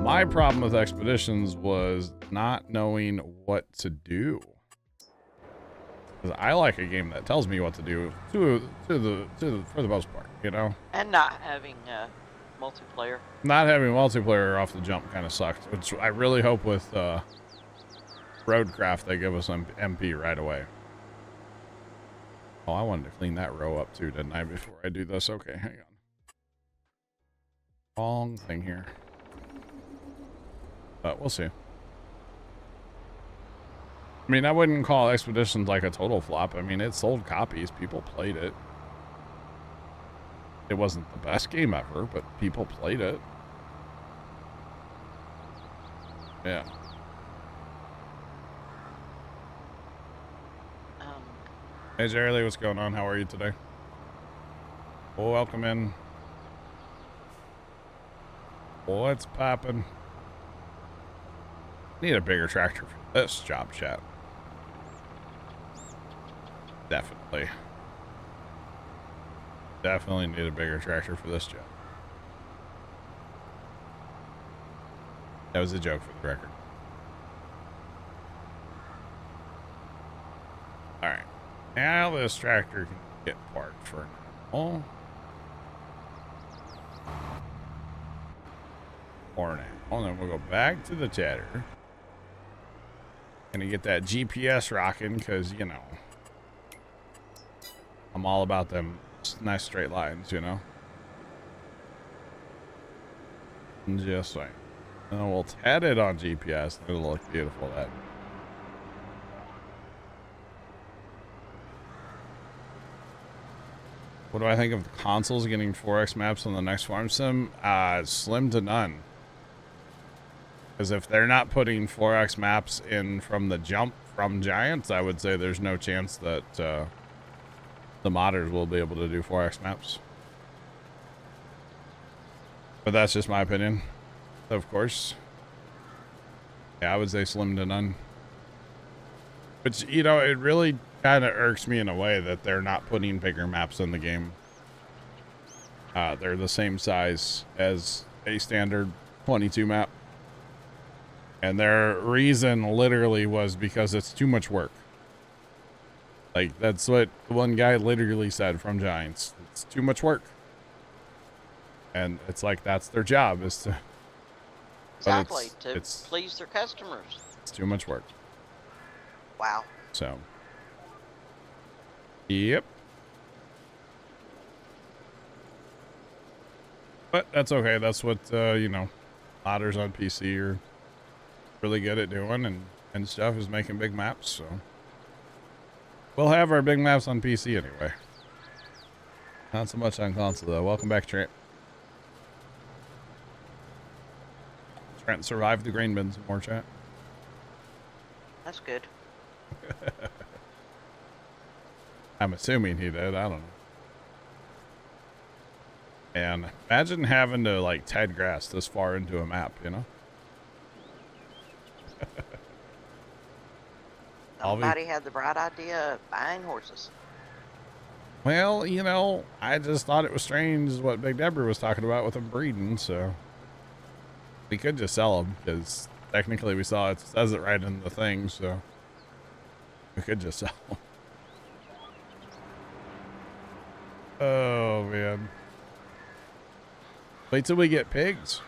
My problem with Expeditions was not knowing what to do. Because I like a game that tells me what to do for the most part, you know? And not having multiplayer. Not having multiplayer off the jump kind of sucked, which I really hope with Roadcraft they give us some MP right away. Oh, I wanted to clean that row up too, didn't I, before I do this? Okay, hang on. Wrong thing here. But we'll see. I mean, I wouldn't call Expeditions like a total flop. I mean, it sold copies. People played it. It wasn't the best game ever, but people played it. Yeah. Hey, Jerry, what's going on? How are you today? Well, welcome in. What's poppin'? Need a bigger tractor for this job, chat. Definitely. Definitely need a bigger tractor for this job. That was a joke for the record. Alright. Now this tractor can get parked for now. For now. And then we'll go back to the chatter. Gonna get that GPS rocking because, you know, I'm all about them nice straight lines, you know. Just like, and then we'll tat it on GPS. It'll look beautiful. That. What do I think of the consoles getting 4X maps on the next farm sim? Slim to none. Because if they're not putting 4X maps in from the jump from Giants, I would say there's no chance that the modders will be able to do 4X maps. But that's just my opinion, of course. Yeah, I would say slim to none. But, you know, it really kind of irks me in a way that they're not putting bigger maps in the game. They're the same size as a standard 22 map. And their reason literally was because it's too much work. Like, that's what one guy literally said from Giants. It's too much work. And it's like, that's their job, is to... Exactly, to please their customers. It's too much work. Wow. So. Yep. But that's okay. That's what, you know, modders on PC are really good at doing and stuff, is making big maps, so. We'll have our big maps on PC anyway. Not so much on console, though. Welcome back, Trent. Trent survived the grain bins. More chat. That's good. I'm assuming he did. I don't know. And imagine having to, like, tide grass this far into a map, you know? Somebody had the bright idea of buying horses. Well, you know, I just thought it was strange what Big Deborah was talking about with them breeding, so we could just sell them because technically we saw it says it right in the thing, so we could just sell them. Oh, man. Wait till we get pigs.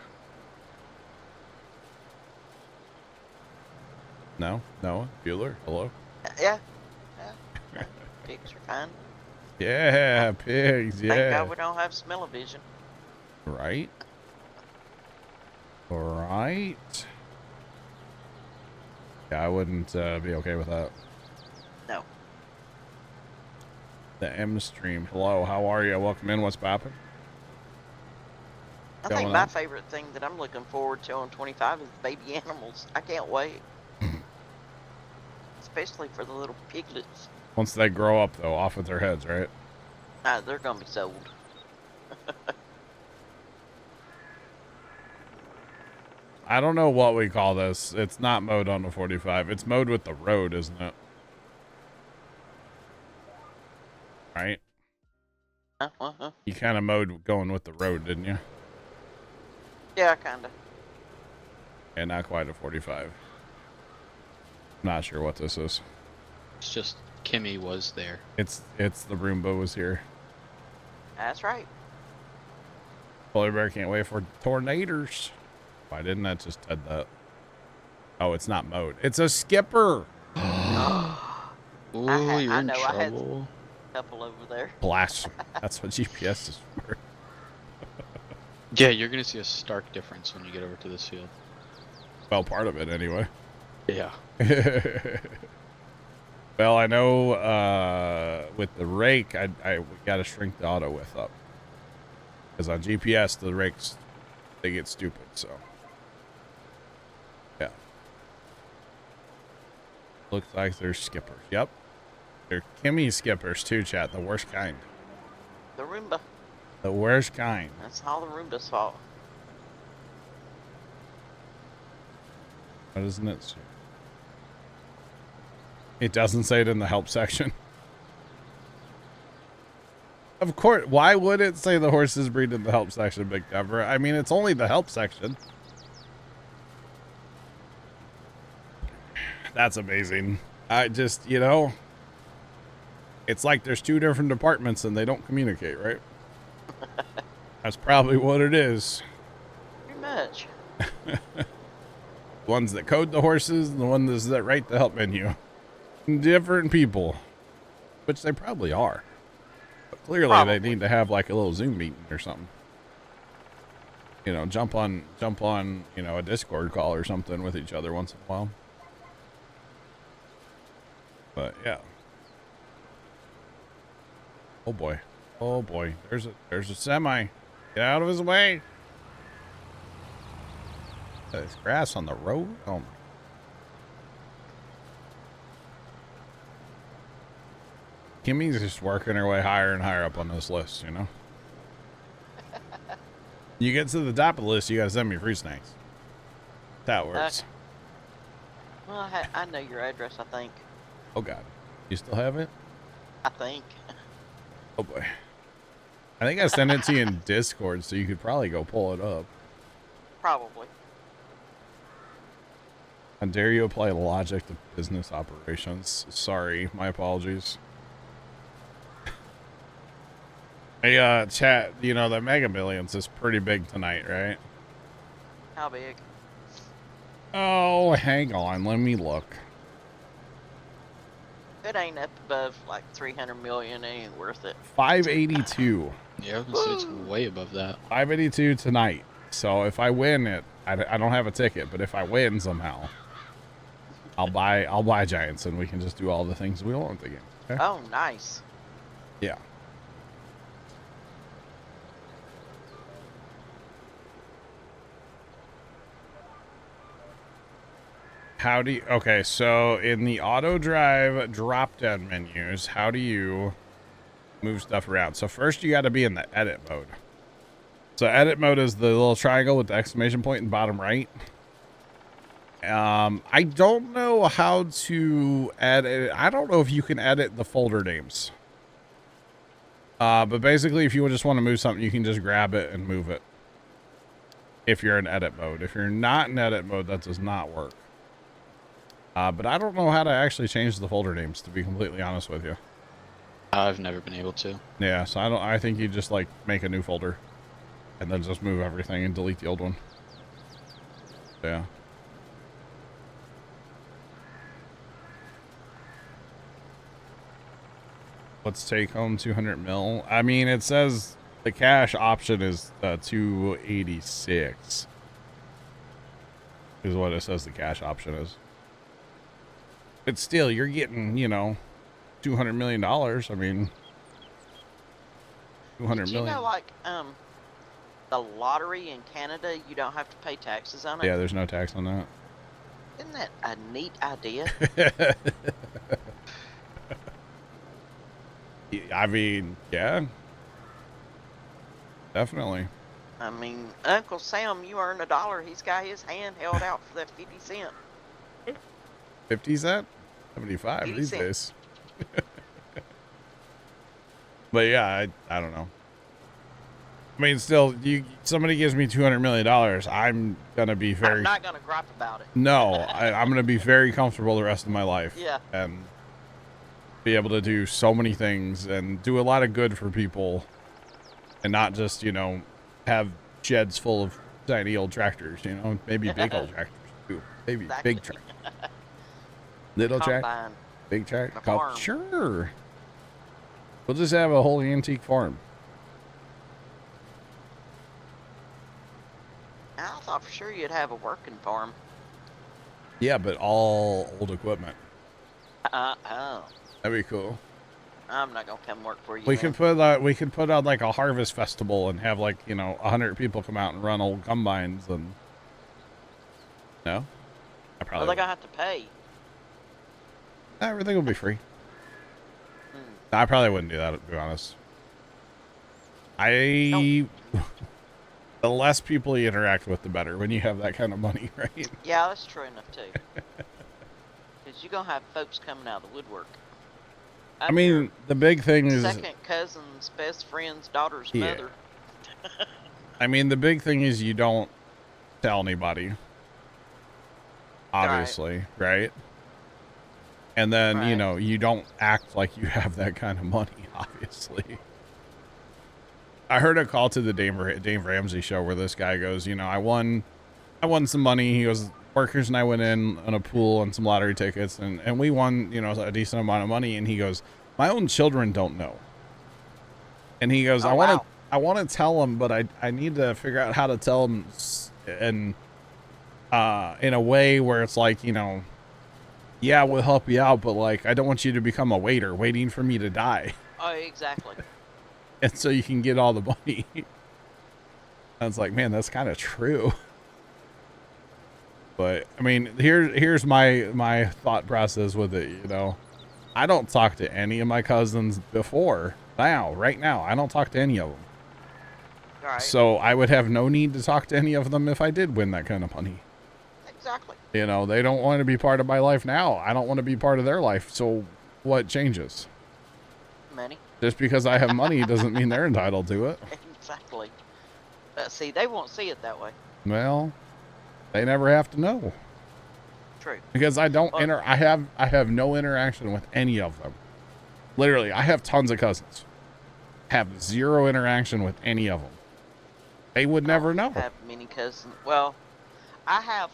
No? No? Bueller? Hello? Yeah. Pigs are fine. Yeah, pigs, yeah. Thank God we don't have smell-o-vision. Right? Right? Yeah, I wouldn't be okay with that. No. The M stream. Hello, how are you? Welcome in. What's poppin'? I think my favorite thing that I'm looking forward to on 25 is baby animals. I can't wait. Especially for the little piglets. Once they grow up, though, off with their heads, right? They're going to be sold. I don't know what we call this. It's not mowed on the 45. It's mowed with the road, isn't it? Right? You kind of mowed going with the road, didn't you? Yeah, kind of. And not quite a 45. Not sure what this is. It's just Kimmy was there. It's the Roomba was here. That's right. Polar bear can't wait for tornadoes. Why didn't that just said that? Oh, it's not mode. It's a skipper. Ooh, I you're in know, I had- trouble. Couple over there. Blasphemy. That's what GPS is for. Yeah, you're gonna see a stark difference when you get over to this field. Well, part of it anyway. Yeah. Well, I know with the rake, we got to shrink the auto width up. Because on GPS, the rakes, they get stupid, so. Yeah. Looks like they're skippers. Yep. They're Kimmy skippers too, chat. The worst kind. The Roomba. The worst kind. That's all the Roomba's fault. What isn't it? It doesn't say it in the help section. Of course, why would it say the horses breed in the help section, Big Deborah? I mean, it's only the help section. That's amazing. I just, you know, it's like there's two different departments and they don't communicate, right? That's probably what it is. Pretty much. Ones that code the horses and the ones that write the help menu. Different people, which they probably are. But clearly Probably. they need to have like a little Zoom meeting or something. You know, jump on, you know, a Discord call or something with each other once in a while. But yeah. Oh boy. Oh boy. There's a semi. Get out of his way. There's grass on the road. Oh my. Kimmy's just working her way higher and higher up on this list, you know? You get to the top of the list, you gotta send me free snacks. That works. Well, I know your address, I think. Oh, God. You still have it? I think. Oh, boy. I think I sent it to you in Discord, so you could probably go pull it up. Probably. How dare you apply logic to business operations? Sorry, my apologies. Hey, chat, you know, the Mega Millions is pretty big tonight, right? How big? Oh, hang on. Let me look. It ain't up above like 300 million. It ain't worth it. 582. Yeah, I was gonna say it's way above that. 582 tonight. So if I win it, I don't have a ticket, but if I win somehow, I'll buy Giants and we can just do all the things we want with the game. Okay? Oh, nice. Yeah. How do you, okay, so in the auto drive drop down menus, how do you move stuff around? So first you got to be in the edit mode. So edit mode is the little triangle with the exclamation point in the bottom right. I don't know how to edit. I don't know if you can edit the folder names. But basically if you just want to move something, you can just grab it and move it. If you're in edit mode. If you're not in edit mode, that does not work. But I don't know how to actually change the folder names, to be completely honest with you. I've never been able to. Yeah, so I think you just like make a new folder and then just move everything and delete the old one. Yeah. Let's take home 200 mil. I mean, it says the cash option is 286 is what it says the cash option is. But still, you're getting, you know, $200 million. I mean, 200 Did million. you know, like, the lottery in Canada, you don't have to pay taxes on it? Yeah, there's no tax on that. Isn't that a neat idea? I mean, yeah. Definitely. I mean, Uncle Sam, you earn $1. He's got his hand held out for that 50 cent. 50 cent? 75 50 these cent. days. But yeah, I don't know. I mean, still, somebody gives me $200 million, I'm gonna be very. I'm not gonna gripe about it. No, I'm gonna be very comfortable the rest of my life. Yeah. And be able to do so many things and do a lot of good for people, and not just have sheds full of tiny old tractors. Maybe big old tractors too. Maybe Exactly. big tractors. Little tractor, Combine. big tractor. A farm. Sure. We'll just have a whole antique farm. I thought for sure you'd have a working farm. Yeah, but all old equipment. Oh. That'd be cool. I'm not gonna come work for you. We then. could put out like a harvest festival and have 100 people come out and run old combines and. No, I probably. Well, they're gonna have to pay. Everything will be free. Hmm. I probably wouldn't do that, to be honest. The less people you interact with, the better when you have that kind of money, right? Yeah, that's true enough too. Because you're gonna have folks coming out of the woodwork. I mean, the big thing is. Second cousin's best friend's daughter's mother. I mean, the big thing is you don't tell anybody. Obviously, right? And then, Right. you don't act like you have that kind of money, obviously. I heard a call to the Dave Ramsey show where this guy goes, I won some money. He goes, workers and I went in on a pool and some lottery tickets and we won, a decent amount of money. And he goes, my own children don't know. And he goes, I want to tell them, but I need to figure out how to tell them and in a way where it's like, yeah, we'll help you out, but I don't want you to become a waiter waiting for me to die. Oh, exactly. And so you can get all the money. I was like, man, that's kind of true. But I mean, here's my thought process with it. I don't talk to any of my cousins right now. I don't talk to any of them. All right. So I would have no need to talk to any of them if I did win that kind of money. Exactly. They don't want to be part of my life now. I don't want to be part of their life. So what changes? Money. Just because I have money doesn't mean they're entitled to it. Exactly. See, they won't see it that way. Well, they never have to know. True. Because I don't I have no interaction with any of them. Literally, I have tons of cousins. Have zero interaction with any of them. They would never know. I have many cousins. Well, I have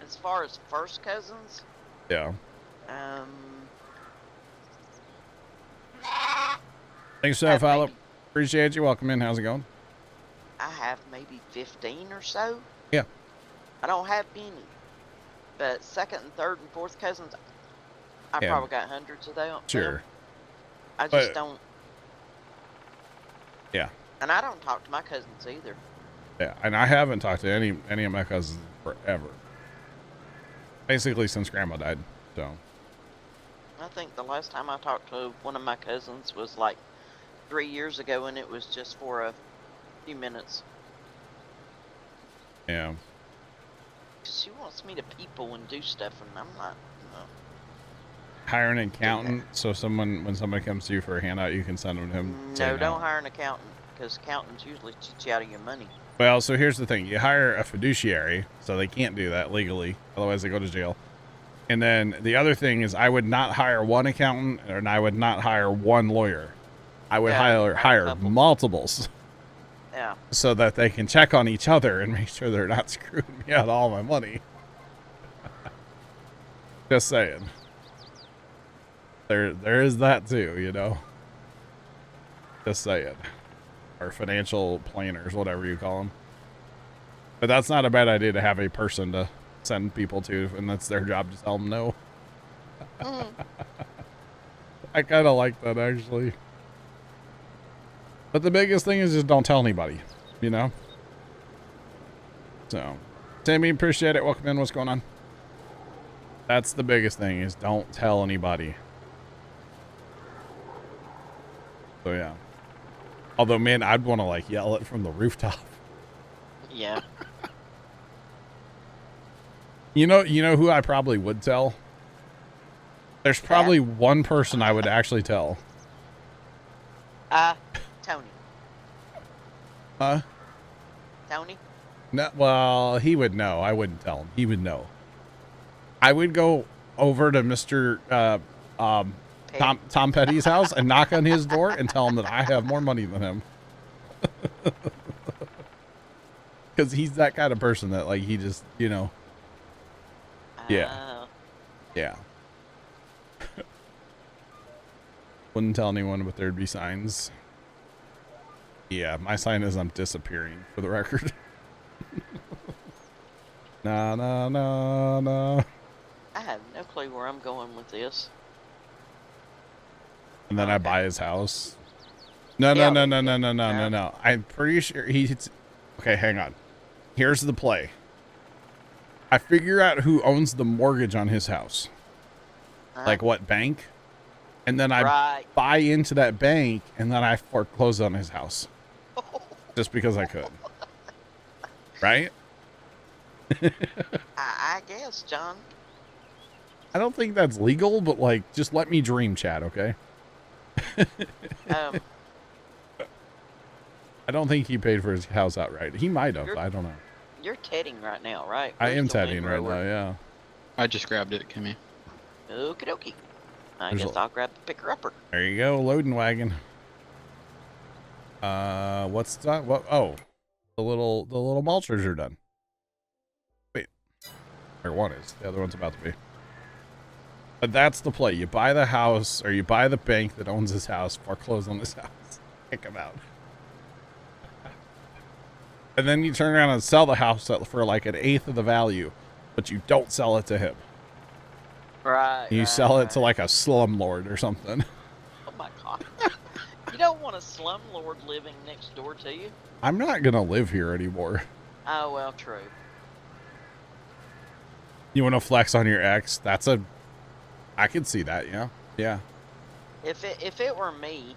as far as first cousins. Yeah. Thanks for that, follow. Appreciate you. Welcome in. How's it going? I have maybe 15 or so. Yeah. I don't have many. But second and third and fourth cousins, I probably got hundreds of them. Sure. I just don't. Yeah. And I don't talk to my cousins either. Yeah, and I haven't talked to any of my cousins forever. Basically since Grandma died, so. I think the last time I talked to one of my cousins was 3 years ago, and it was just for a few minutes. Yeah. She wants me to people and do stuff, and I'm not. No. Hire an accountant, so when somebody comes to you for a handout, you can send them to him. No, don't hire an accountant, because accountants usually cheat you out of your money. Well, so here's the thing. You hire a fiduciary, so they can't do that legally. Otherwise, they go to jail. And then the other thing is I would not hire one accountant, and I would not hire one lawyer. I would hire multiples. Yeah. So that they can check on each other and make sure they're not screwing me out of all my money. Just saying. There is that too, Just saying. Or financial planners, whatever you call them. But that's not a bad idea to have a person to send people to, and that's their job to tell them no. I kind of like that, actually. But the biggest thing is just don't tell anybody, So, Sammy, appreciate it. Welcome in. What's going on? That's the biggest thing is don't tell anybody. So, yeah. Although, man, I'd want to, yell it from the rooftop. Yeah. You know who I probably would tell? There's probably one person I would actually tell. Tony. Tony? No, well, he would know. I wouldn't tell him. He would know. I would go over to Mr. Tom Petty's house and knock on his door and tell him that I have more money than him. Because he's that kind of person that, like, he just, you know. Yeah. Yeah. Wouldn't tell anyone, but there'd be signs. Yeah, my sign is I'm disappearing, for the record. No, no, no, no. I have no clue where I'm going with this. And then I buy his house. No, no, no, no, no, no, no, no, no. I'm pretty sure he's... Okay, hang on. Here's the play. I figure out who owns the mortgage on his house. Like what bank. And then I buy into that bank, and then I foreclose on his house. Just because I could. Right? I guess, John. I don't think that's legal, but, like, just let me dream, Chad, okay? Um, I don't think he paid for his house outright. He might have. I don't know. You're tedding right now, right? I am tedding right now, yeah. I just grabbed it, Kimmy. Okie dokie. I guess I'll grab the picker-upper. There you go, loading wagon. What's that? What? Oh, the little mulchers are done. Wait, there one is. The other one's about to be. But that's the play. You buy the house, or you buy the bank that owns his house, foreclose on his house, kick him out. And then you turn around and sell the house for like 1/8 of the value, but you don't sell it to him. Right. You sell it to like a slumlord or something. Oh my god. You don't want a slumlord living next door to you. I'm not gonna live here anymore. Oh well, true. You want to flex on your ex? I could see that. Yeah, yeah. If it were me,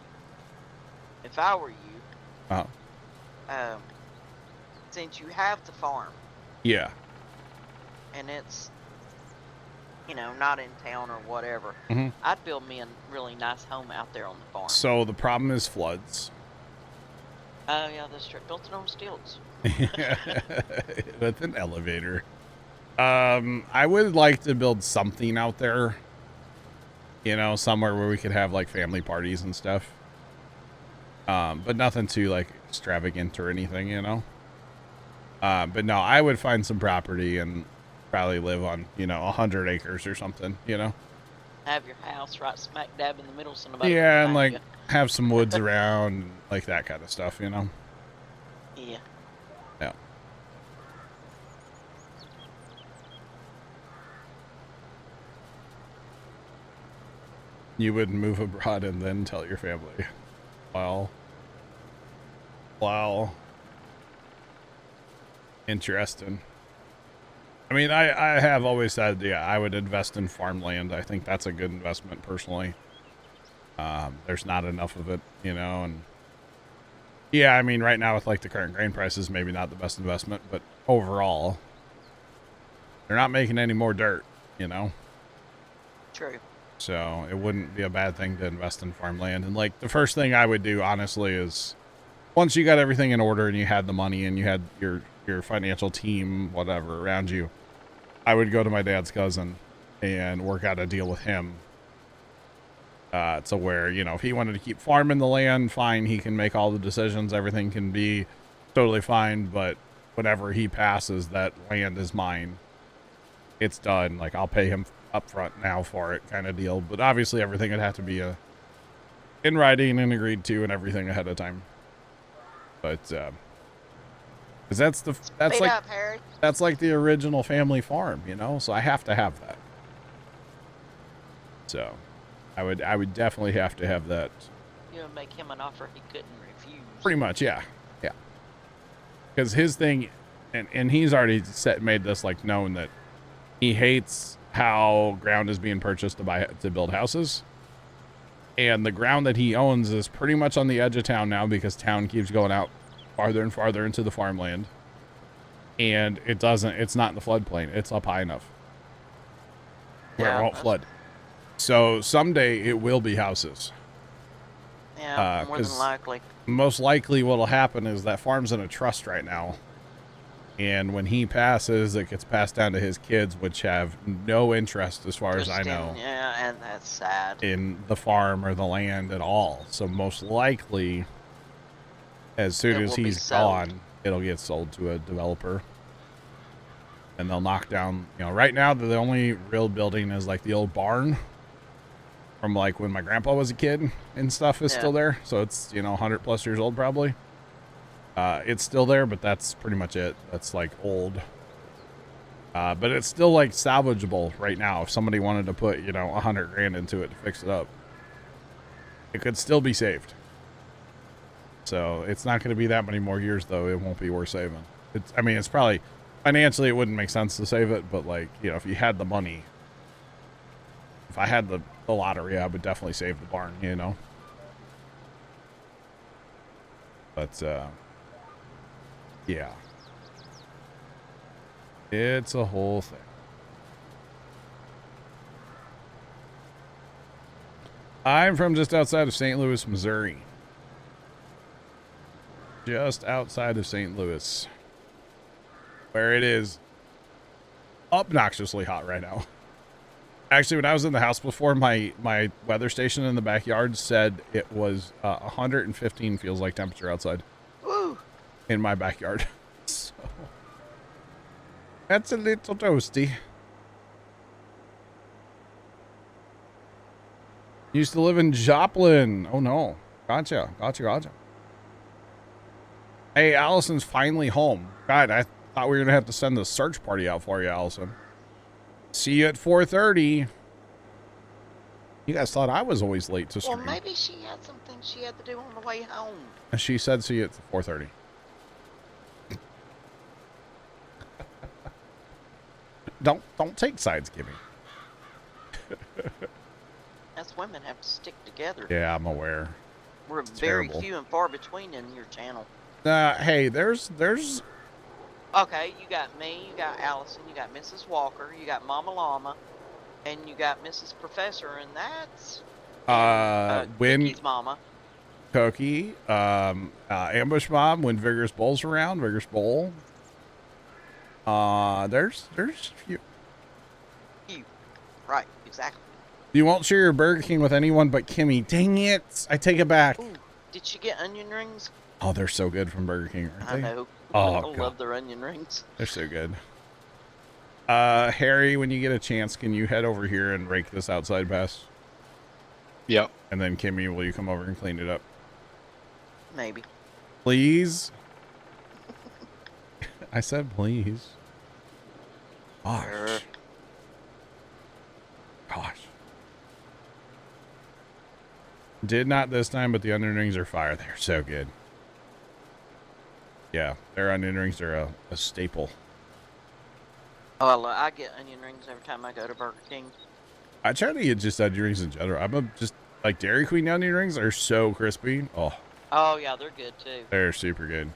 if I were you, since you have the farm, yeah, and it's, you know, not in town or whatever, I'd build me a really nice home out there on the farm. So the problem is floods. Oh yeah, that's true. Built it on stilts. With an elevator. I would like to build something out there. You know, somewhere where we could have like family parties and stuff. But nothing too like extravagant or anything, you know. But no, I would find some property and probably live on, you know, 100 acres or something, you know. Have your house right smack dab in the middle, so nobody. Yeah, and like have some woods around, like that kind of stuff, you know. Yeah. Yeah. You would move abroad and then tell your family. Wow. Wow. Interesting. I mean, I have always said, yeah, I would invest in farmland. I think that's a good investment personally. There's not enough of it, you know, and yeah, I mean, right now with like the current grain prices, maybe not the best investment, but overall, they're not making any more dirt, you know? True. So it wouldn't be a bad thing to invest in farmland. And like the first thing I would do, honestly, is once you got everything in order and you had the money and you had your financial team, whatever, around you, I would go to my dad's cousin and work out a deal with him. To where, you know, if he wanted to keep farming the land, fine, he can make all the decisions. Everything can be totally fine. But whenever he passes, that land is mine. It's done. Like, I'll pay him up front now for it, kind of deal. But obviously everything would have to be in writing and agreed to and everything ahead of time. But because that's like the original family farm, you know, so I have to have that. So I would definitely have to have that. You would make him an offer he couldn't refuse. Pretty much, yeah. Yeah. Because his thing, and he's already made this like known that he hates how ground is being purchased to build houses. And the ground that he owns is pretty much on the edge of town now because town keeps going out farther and farther into the farmland. And it's not in the floodplain. It's up high enough where it won't flood. So someday it will be houses. Yeah, more than 'cause likely. most likely what'll happen is that farm's in a trust right now. And when he passes, it gets passed down to his kids, which have no interest, as far as I know, Yeah, and that's sad. in the farm or the land at all. So most likely, as soon It as will be he's sold. gone, it'll get sold to a developer. And they'll knock down, right now the only real building is like the old barn from like when my grandpa was a kid and stuff is Yeah. still there. So it's, 100 plus years old probably. It's still there, but that's pretty much it. That's like old. But it's still like salvageable right now. If somebody wanted to put, 100 grand into it to fix it up, it could still be saved. So it's not going to be that many more years though. It won't be worth saving. It's probably financially, it wouldn't make sense to save it, but like, if you had the money, if I had the lottery, I would definitely save the barn, But, yeah. It's a whole thing. I'm from just outside of St. Louis, Missouri. Just outside of St. Louis. Where it is obnoxiously hot right now. Actually, when I was in the house before, my weather station in the backyard said it was 115 feels like temperature outside. Woo! In my backyard. So that's a little toasty. Used to live in Joplin. Oh no. Gotcha. Hey, Allison's finally home. God, I thought we were gonna have to send the search party out for you, Allison. See you at 4:30. You guys thought I was always late to stream. Well, maybe she had something she had to do on the way home. And she said see you at 4:30. Don't take sides, Kimmy. Us women have to stick together. Yeah, I'm aware. We're It's very terrible. few and far between in your channel. Hey, there's Okay, you got me, you got Allison, you got Mrs. Walker, you got Mama Llama, and you got Mrs. Professor, and that's when Vicky's mama. Cookie, Ambush Mom, when Vigorous Bull's around, Vigorous Bull. There's few. You. Right, exactly. You won't share your Burger King with anyone but Kimmy. Dang it! I take it back. Ooh, did she get onion rings? Oh, they're so good from Burger King, aren't I they? know. Oh, I God. love their onion rings. They're so good. Harry, when you get a chance, can you head over here and rake this outside pass? Yep. And then Kimmy, will you come over and clean it up? Maybe. Please? I said please. Gosh. Sure. Gosh. Did not this time, but the onion rings are fire. They're so good. Yeah, their onion rings are a staple. Oh, I get onion rings every time I go to Burger King. I try to get just onion rings in general. I'm just like Dairy Queen onion rings are so crispy. Oh, Oh, yeah, they're good too. they're super good.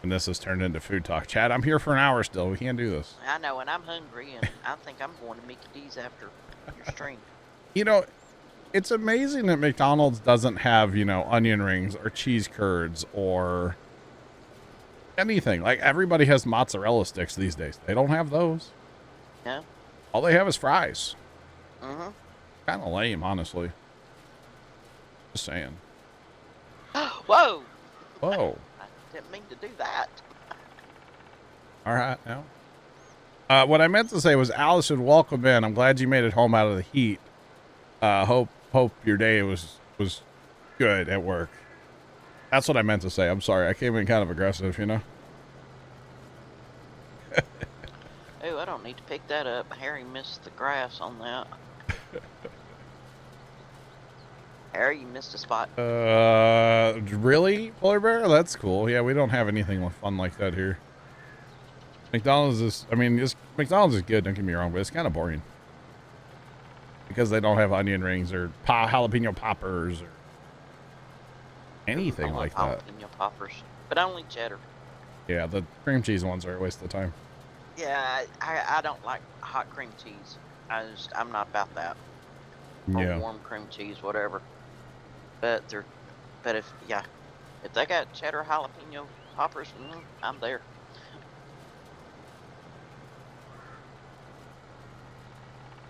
And this has turned into food talk. Chad, I'm here for an hour still. We can't do this. I know, and I'm hungry, and I think I'm going to Mickey D's after your stream. It's amazing that McDonald's doesn't have, onion rings or cheese curds or anything. Like, everybody has mozzarella sticks these days. They don't have those. Yeah. All they have is fries. Mm-hmm. Kind of lame, honestly. Just saying. Whoa! Whoa. I didn't mean to do that. All right, now. What I meant to say was, Allison, welcome in. I'm glad you made it home out of the heat. Hope your day was good at work. That's what I meant to say. I'm sorry. I came in kind of aggressive, Oh, I don't need to pick that up. Harry missed the grass on that. Harry, you missed a spot. Really, Polar Bear? That's cool. Yeah, we don't have anything fun like that here. McDonald's is, McDonald's is good, don't get me wrong, but it's kind of boring. Because they don't have onion rings or jalapeno poppers or anything like that. Jalapeno poppers, but only cheddar. Yeah, the cream cheese ones are a waste of time. Yeah, I don't like hot cream cheese. I'm not about that. Or Yeah. warm cream cheese, whatever. But they're, but if they got cheddar jalapeno poppers, I'm there.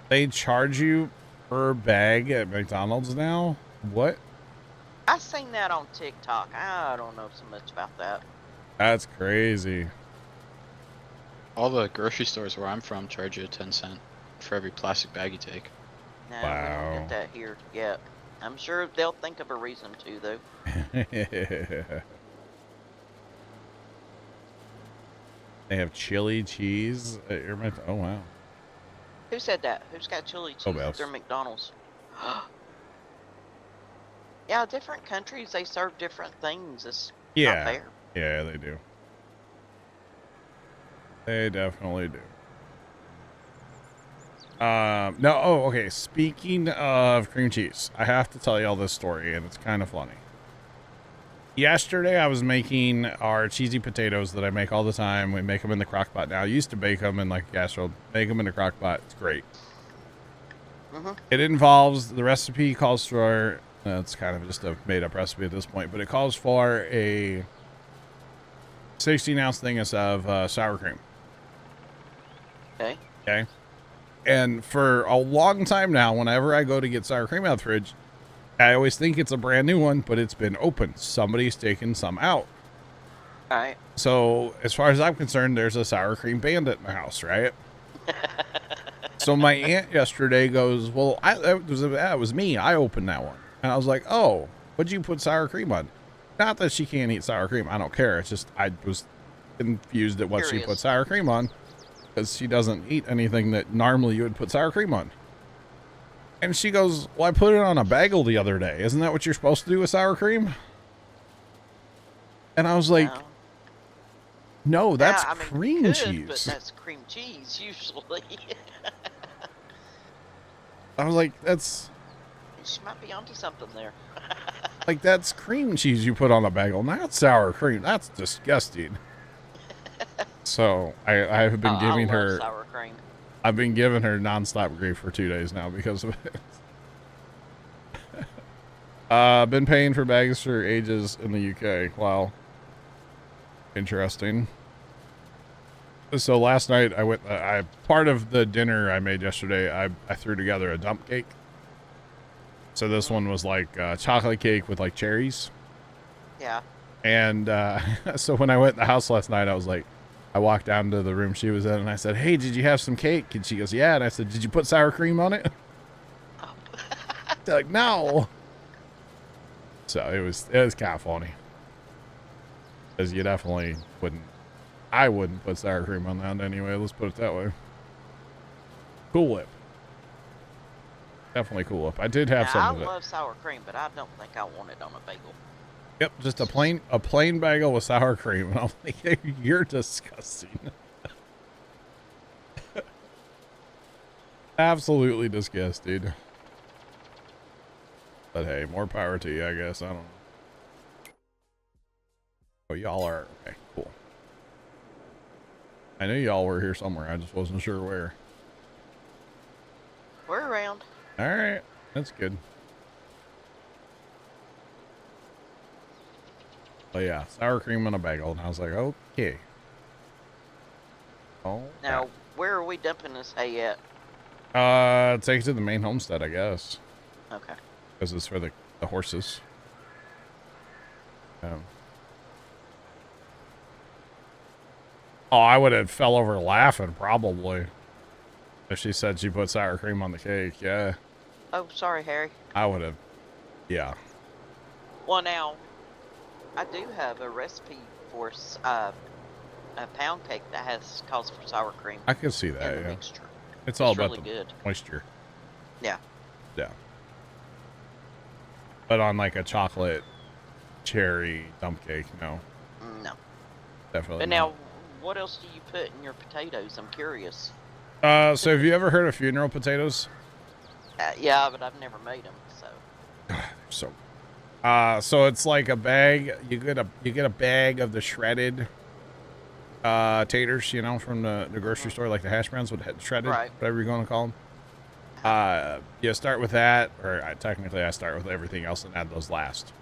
They charge you per bag at McDonald's now? What? I seen that on TikTok. I don't know so much about that. That's crazy. All the grocery stores where I'm from charge you a 10-cent for every plastic bag you take. No, Wow. we don't get that here yet. I'm sure they'll think of a reason to, though. They have chili cheese at your oh wow. Who said that? Who's got chili cheese at their McDonald's? Yeah, different countries, they serve different things. It's not fair. Yeah, they do. They definitely do. No, okay. Speaking of cream cheese, I have to tell you all this story, and it's kind of funny. Yesterday, I was making our cheesy potatoes that I make all the time. We make them in the crock pot now. I used to bake them in like a casserole. Make them in the crock pot. It's great. It involves, the recipe calls for, it's kind of just a made-up recipe at this point, but it calls for a 16-ounce thing of sour cream. Okay. And for a long time now, whenever I go to get sour cream out of the fridge, I always think it's a brand new one, but it's been opened. Somebody's taken some out. All right. So as far as I'm concerned, there's a sour cream bandit in the house, right? So my aunt yesterday goes, well, that was me. I opened that one. And I was like, oh, what'd you put sour cream on? Not that she can't eat sour cream. I don't care. It's just I was confused at what she put sour cream on, because she doesn't eat anything that normally you would put sour cream on. And she goes, well, I put it on a bagel the other day. Isn't that what you're supposed to do with sour cream? And I was like, no, that's cream cheese. But that's cream cheese, usually. I was like, that's... She might be onto something there. Like, that's cream cheese you put on a bagel, not sour cream. That's disgusting. So I have been giving her sour cream. I've been giving her nonstop grief for 2 days now because of it. Been paying for bags for ages in the UK. Wow. Interesting. So last night I went, part of the dinner I made yesterday, I threw together a dump cake. So this one was like chocolate cake with like cherries. Yeah. And so when I went in the house last night, I walked down to the room she was in and I said, hey, did you have some cake? And she goes, yeah. And I said, did you put sour cream on it? Oh. They're like, no. So it was kind of funny. Because you definitely I wouldn't put sour cream on that anyway. Let's put it that way. Cool Whip. Definitely Cool Whip. I did have some of it. I love sour cream, but I don't think I want it on a bagel. Yep, just a plain bagel with sour cream. And I'm like, you're disgusting. Absolutely disgusting. But hey, more power to you, I guess. I don't know. Oh, y'all are... Okay, cool. I knew y'all were here somewhere. I just wasn't sure where. We're around. All right. That's good. But yeah, sour cream on a bagel. And I was like, okay. Oh. Now, where are we dumping this hay at? Take it to the main homestead, I guess. Okay. Because it's for the horses. Oh, I would have fell over laughing, probably. If she said she put sour cream on the cake, yeah. Oh, sorry, Harry. I would have, yeah. Well, now, I do have a recipe for a pound cake that calls for sour cream. I can see that, in the yeah. mixture. It's all really about the good. moisture. Yeah. Yeah. But on like a chocolate cherry dump cake, no. No. Definitely But not. now, what else do you put in your potatoes? I'm curious. So have you ever heard of funeral potatoes? Yeah, but I've never made them, so. So it's like a bag. You get a bag of the shredded taters, you know, from the grocery store, like the hash browns with shredded, Right. whatever you're going to call them. You start with that, or technically I start with everything else and add those last.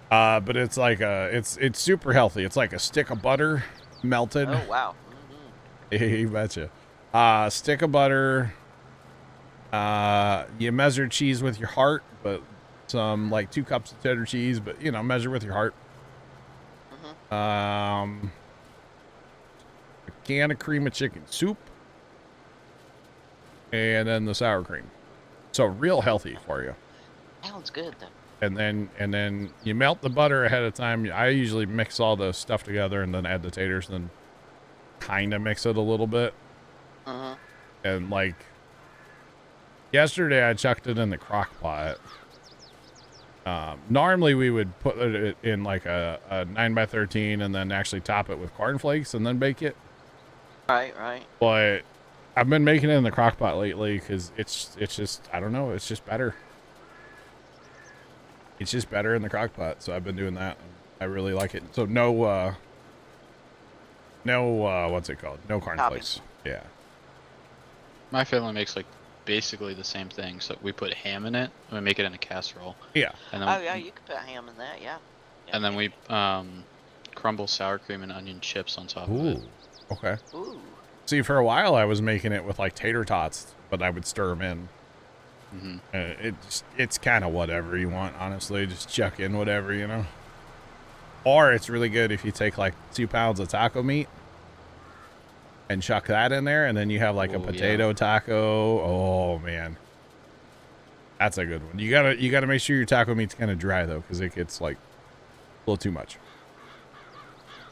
But it's like it's super healthy. It's like a stick of butter melted. Oh wow. You betcha. Stick of butter. You measure cheese with your heart, but some like 2 cups of cheddar cheese, but you know, measure with your heart. A can of cream of chicken soup, and then the sour cream. So real healthy for you. Sounds good though. And then you melt the butter ahead of time. I usually mix all the stuff together and then add the taters, and then kind of mix it a little bit. And like yesterday, I chucked it in the crock pot. Normally we would put it in like a 9x13 and then actually top it with cornflakes and then bake it. Right. But I've been making it in the crock pot lately because it's just, I don't know, it's just better. It's just better in the crock pot, so I've been doing that. I really like it. So no what's it called? No cornflakes. Yeah. My family makes like basically the same thing. So we put ham in it and we make it in a casserole. Yeah. And then Oh yeah, you could put ham in that. Yeah. and then we crumble sour cream and onion chips on top of it. Okay. Ooh. See, for a while I was making it with like tater tots, but I would stir them in. It's kind of whatever you want, honestly. Just chuck in whatever, you know. Or it's really good if you take like 2 pounds of taco meat and chuck that in there, and then you have like a potato taco. Oh man, that's a good one. You gotta make sure your taco meat's kind of dry though, because it gets like a little too much.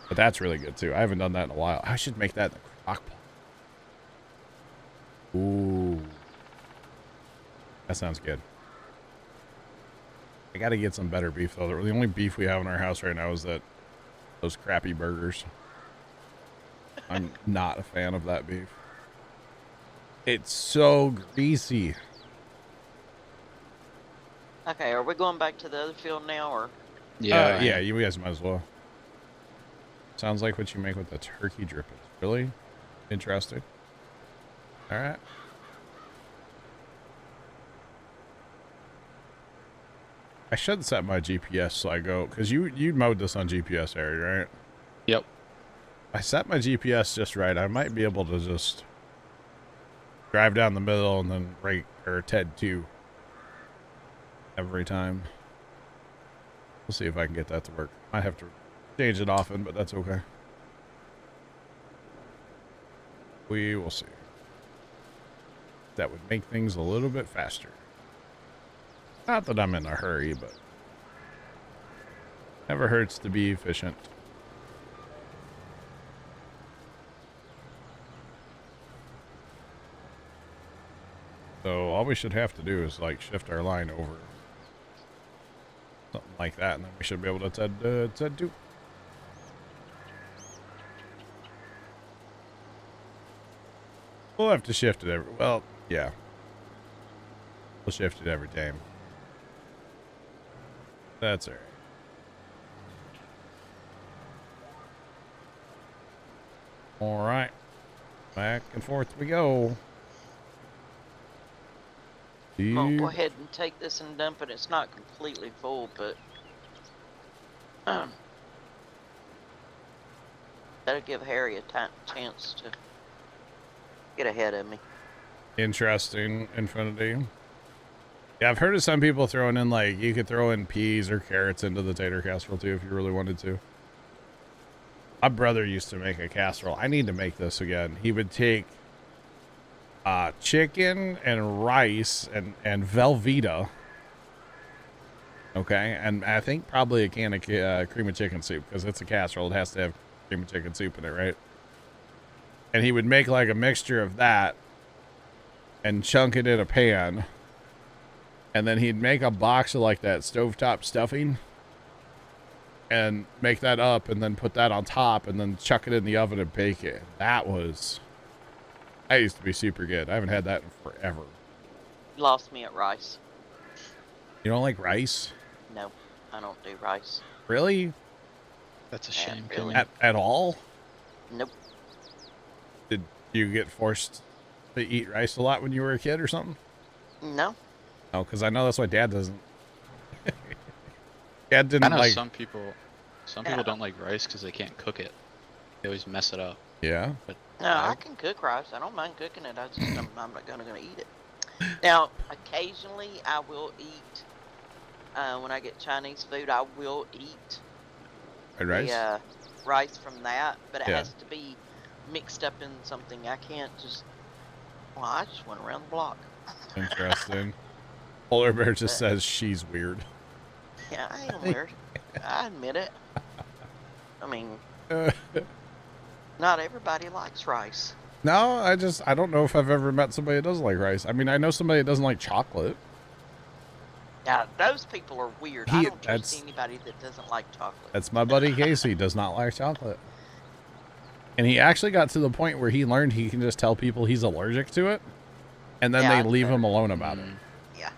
But that's really good too. I haven't done that in a while. I should make that in the crock pot. Ooh. That sounds good. I gotta get some better beef though. The only beef we have in our house right now is those crappy burgers. I'm not a fan of that beef. It's so greasy. Okay, are we going back to the other field now, or? Yeah. Yeah, you guys might as well. Sounds like what you make with the turkey drippings. Really? Interesting. All right. I should set my GPS so I go, because you mowed this on GPS area, right? Yep. I set my GPS just right. I might be able to just drive down the middle and then rate or TED 2 every time. We'll see if I can get that to work. Might have to change it often, but that's okay. We will see. That would make things a little bit faster. Not that I'm in a hurry, but never hurts to be efficient. So all we should have to do is like shift our line over. Something like that, and then we should be able to TED 2. We'll have to shift it yeah. We'll shift it every time. That's all right. All right. Back and forth we go. I'll go ahead and take this and dump it. It's not completely full, but that'll give Harry a chance to get ahead of me. Interesting, Infinity. Yeah, I've heard of some people throwing in, like, you could throw in peas or carrots into the tater casserole, too, if you really wanted to. My brother used to make a casserole. I need to make this again. He would take chicken and rice and Velveeta. Okay, and I think probably a can of cream of chicken soup, because it's a casserole. It has to have cream of chicken soup in it, right? And he would make, like, a mixture of that and chunk it in a pan. And then he'd make a box of like that stovetop stuffing and make that up and then put that on top and then chuck it in the oven and bake it. That used to be super good. I haven't had that in forever. You lost me at rice. You don't like rice? No, I don't do rice. Really? That's a Yeah, shame. really. Really. At all? Nope. Did you get forced to eat rice a lot when you were a kid or something? No. No, because I know that's why Dad doesn't. Dad I didn't know like. some people Yeah. don't like rice because they can't cook it. They always mess it up. Yeah. But No, I can cook rice. I don't mind cooking it. I'm not gonna eat it. Now, occasionally I will eat. When I get Chinese food, I will eat Fried the rice. rice from that, but it Yeah. has to be mixed up in something. I can't just. Well, I just went around the block. Interesting. Polar Bear just says she's weird. Yeah, I am weird. I admit it. I mean, not everybody likes rice. No, I don't know if I've ever met somebody that doesn't like rice. I mean, I know somebody that doesn't like chocolate. Now, those people are weird. I don't trust anybody that doesn't like chocolate. That's my buddy Casey. Does not like chocolate. And he actually got to the point where he learned he can just tell people he's allergic to it, and then Yeah, they leave him alone about it. Yeah.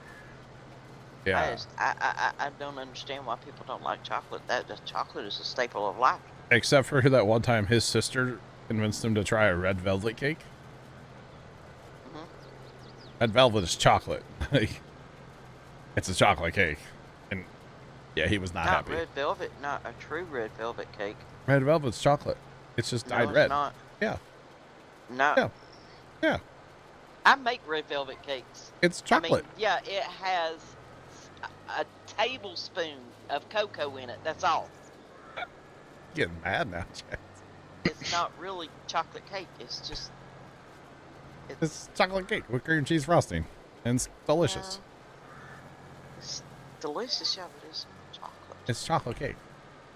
Yeah. I don't understand why people don't like chocolate. Chocolate is a staple of life. Except for that one time his sister convinced him to try a red velvet cake. Red velvet is chocolate. It's a chocolate cake. And yeah, he was not happy. Red velvet, not a true red velvet cake. Red velvet's chocolate. It's just dyed it's red. Not. Yeah. No. Yeah. Yeah. I make red velvet cakes. It's chocolate. I mean, yeah, it has a tablespoon of cocoa in it. That's all. Getting mad now, Chad. It's not really chocolate cake. It's just. It's chocolate cake with cream cheese frosting. And it's delicious. It's delicious, yeah, but it's not chocolate. It's chocolate cake.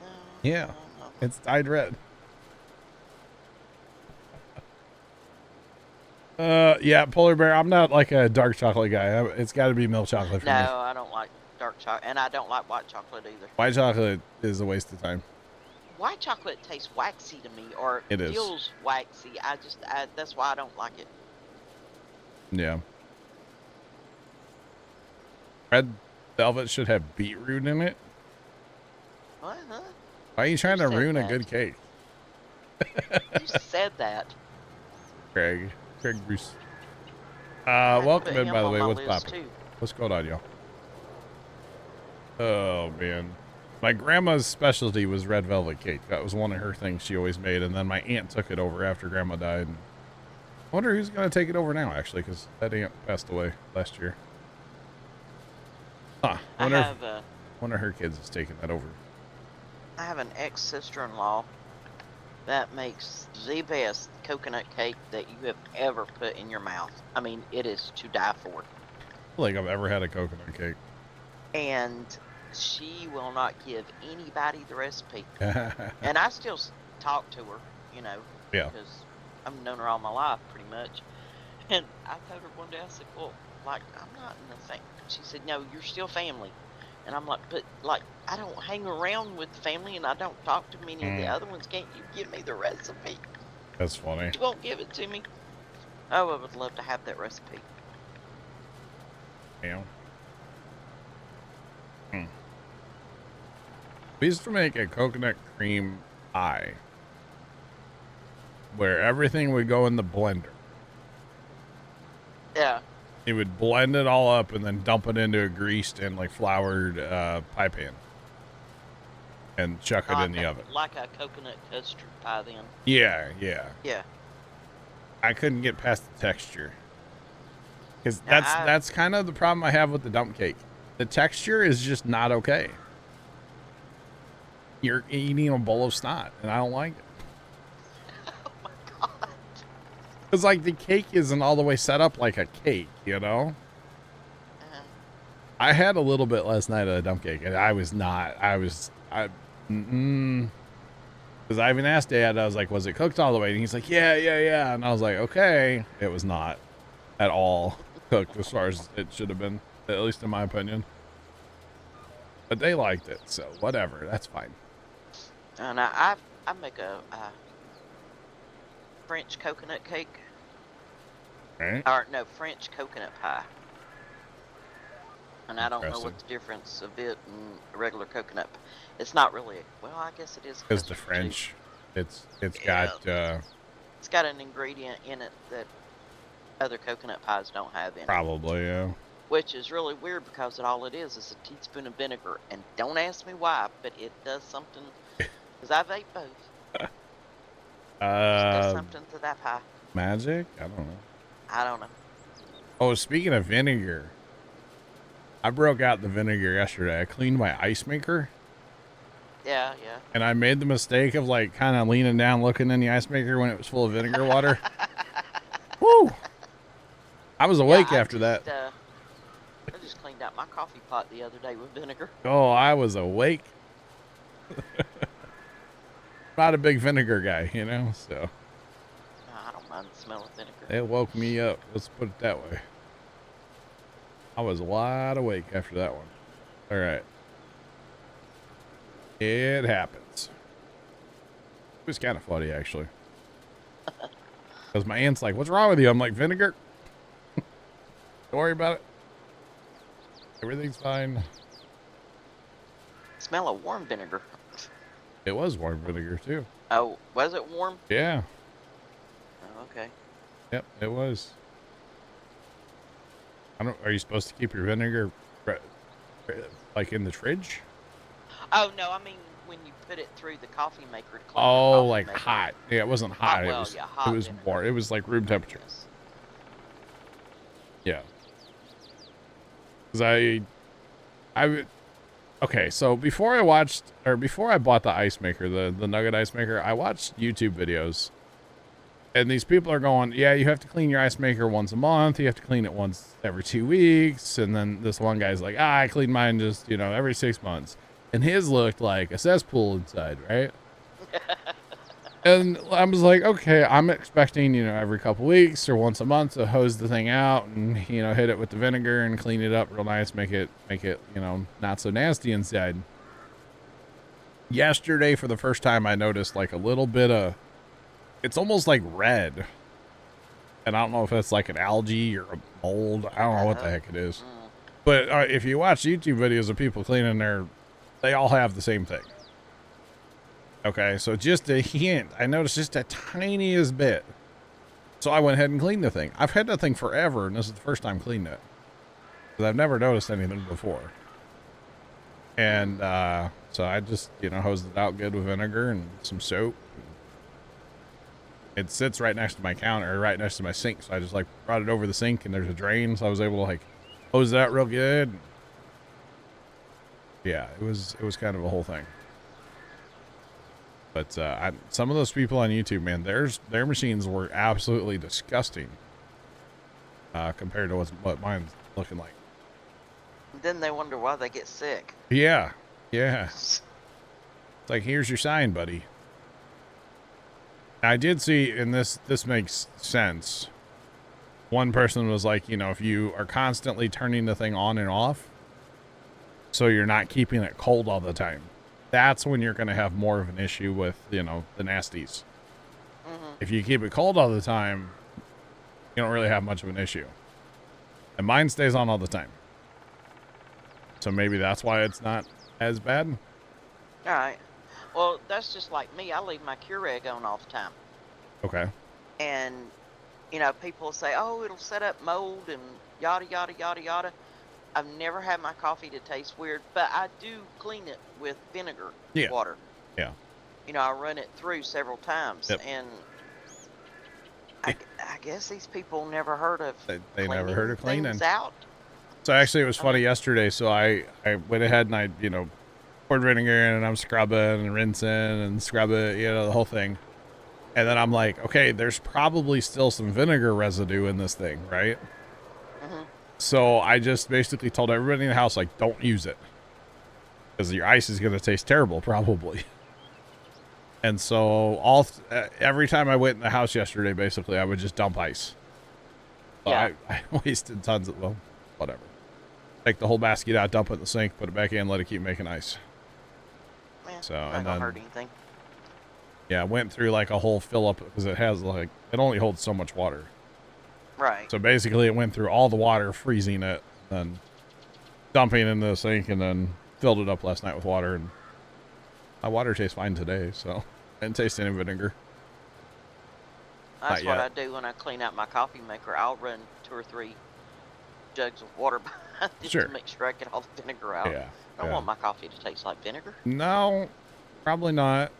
No, Yeah. no. It's dyed red. Yeah, Polar Bear, I'm not like a dark chocolate guy. It's got to be milk chocolate for me. No, I don't like dark chocolate, and I don't like white chocolate either. White chocolate is a waste of time. White chocolate tastes waxy to me, or It is. feels waxy. That's why I don't like it. Yeah. Red velvet should have beetroot in it. What? Huh? Why are you trying to said ruin a that? good cake? You said that. Craig Bruce. I had to Welcome put in, him by the on way. my What's list, poppin'? too. What's going on, y'all? Oh, man. My grandma's specialty was red velvet cake. That was one of her things she always made, and then my aunt took it over after Grandma died. I wonder who's going to take it over now, actually, because that aunt passed away last year. Huh. I Wonder if have one of her kids is taking that over. I have an ex-sister-in-law that makes the best coconut cake that you have ever put in your mouth. I mean, it is to die for. I don't think I've ever had a coconut cake. And she will not give anybody the recipe. And I still talk to her, you know, Yeah. because I've known her all my life, pretty much. And I told her one day, I said, well, like, I'm not in the thing. She said, no, you're still family. And I'm like, but, like, I don't hang around with the family, and I don't talk to many of the other ones. Can't you give me the recipe? That's funny. You won't give it to me? Oh, I would love to have that recipe. Yeah. We used to make a coconut cream pie where everything would go in the blender. Yeah. You would blend it all up and then dump it into a greased and like floured pie pan and chuck it in the oven. Like a coconut custard pie then. Yeah. Yeah. I couldn't get past the texture. Because Now, that's kind of the problem I have with the dump cake. The texture is just not okay. You're eating a bowl of snot, and I don't like it. Oh my god. Because, like, the cake isn't all the way set up like a cake, you know? I had a little bit last night of a dump cake, and because I even asked Dad, I was like, was it cooked all the way? And he's like, yeah. And I was like, okay. It was not at all cooked as far as it should have been, at least in my opinion. But they liked it, so whatever. That's fine. And I make a French coconut cake. Right? Or, no, French coconut pie. And I don't know Interesting. what the difference of it and regular coconut. It's not really. Well, I guess it is. Because the custard, too. French, it's Yeah. got It's got an ingredient in it that other coconut pies don't have in it. probably, yeah. which is really weird because all it is a teaspoon of vinegar. And don't ask me why, but it does something. Because I vape both. It does something to that pie. Magic? I don't know. I don't know. Oh, speaking of vinegar, I broke out the vinegar yesterday. I cleaned my ice maker. Yeah, yeah. And I made the mistake of like kind of leaning down, looking in the ice maker when it was full of vinegar water. Woo! I was awake after that. I just cleaned out my coffee pot the other day with vinegar. Oh, I was awake. Not a big vinegar guy, you know, so. No, I don't mind the smell of vinegar. It woke me up. Let's put it that way. I was wide awake after that one. All right. It happens. It was kind of funny, actually. Because my aunt's like, what's wrong with you? I'm like, vinegar? Don't worry about it. Everything's fine. Smell of warm vinegar. It was warm vinegar, too. Oh, was it warm? Yeah. Oh, okay. Yep, it was. Are you supposed to keep your vinegar like in the fridge? Oh no, I mean when you put it through the coffee maker to clean the Oh, coffee like maker. hot. Yeah, it wasn't hot. Well, it was, yeah, hot it was vinegar. warm. It was like room temperature. Yes. Yeah. Because okay, so before I bought the ice maker, the nugget ice maker, I watched YouTube videos. And these people are going, yeah, you have to clean your ice maker once a month. You have to clean it once every 2 weeks. And then this one guy's like, I clean mine just, every 6 months. And his looked like a cesspool inside, right? And I was like, okay, I'm expecting, every couple weeks or once a month to hose the thing out and, hit it with the vinegar and clean it up real nice, make it, not so nasty inside. Yesterday, for the first time, I noticed like a little bit of, it's almost like red. And I don't know if it's like an algae or a mold. I don't know what the heck it is. But if you watch YouTube videos of people cleaning they all have the same thing. Okay, so just a hint. I noticed just a tiniest bit. So I went ahead and cleaned the thing. I've had that thing forever, and this is the first time cleaning it. Because I've never noticed anything before. And so I just, hosed it out good with vinegar and some soap. It sits right next to my counter, right next to my sink. So I just brought it over the sink, and there's a drain, so I was able to hose it out real good. Yeah, it was kind of a whole thing. But some of those people on YouTube, man, their machines were absolutely disgusting compared to what mine's looking like. Then they wonder why they get sick. Yeah, yeah. It's like, here's your sign, buddy. I did see, and this makes sense. One person was like, if you are constantly turning the thing on and off, so you're not keeping it cold all the time, that's when you're going to have more of an issue with, the nasties. Mm-hmm. If you keep it cold all the time, you don't really have much of an issue. And mine stays on all the time. So maybe that's why it's not as bad. All right. Well, that's just like me. I leave my Keurig on all the time. Okay. And, people say, oh, it'll set up mold and yada, yada, yada, yada. I've never had my coffee to taste weird, but I do clean it with vinegar water. Yeah. I run it through several times. Yep. And I guess these people never heard of they never heard of cleaning things out. So actually, it was funny yesterday. So I went ahead and I, poured vinegar in, and I'm scrubbing and rinsing and scrubbing, the whole thing. And then I'm like, okay, there's probably still some vinegar residue in this thing, right? Mm-hmm. So I just basically told everybody in the house, don't use it. Because your ice is going to taste terrible, probably. And so every time I went in the house yesterday, basically, I would just dump ice. So yeah. I wasted tons of, whatever. Take the whole basket out, dump it in the sink, put it back in, let it keep making ice. Yeah, so, not and gonna then, hurt anything. Yeah, went through a whole fill up because it has it only holds so much water. Right. So basically it went through all the water, freezing it, then dumping into the sink, and then filled it up last night with water. And my water tastes fine today, so I didn't taste any vinegar. That's what I do when I clean out my coffee maker. I'll run 2 or 3 jugs of water behind just Sure. to make sure I get all the vinegar out. Yeah. I don't want my coffee to taste like vinegar. No, probably not.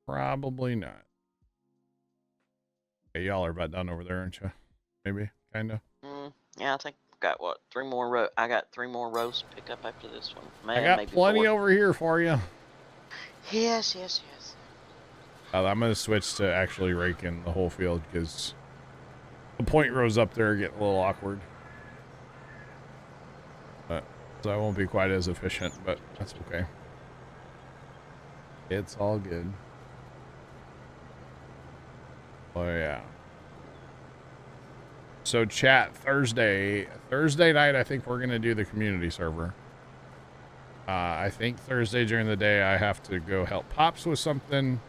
Probably not. Okay, y'all are about done over there, aren't you? Maybe, kind of. Yeah, I think I've got what, 3 more I got 3 more rows to pick up after this one. I got maybe plenty 4. over here for you. Yes. I'm going to switch to actually raking the whole field because the point rows up there get a little awkward. But so I won't be quite as efficient, but that's okay. It's all good. Oh yeah. So chat, Thursday night, I think we're going to do the community server. I think Thursday during the day I have to go help Pops with something.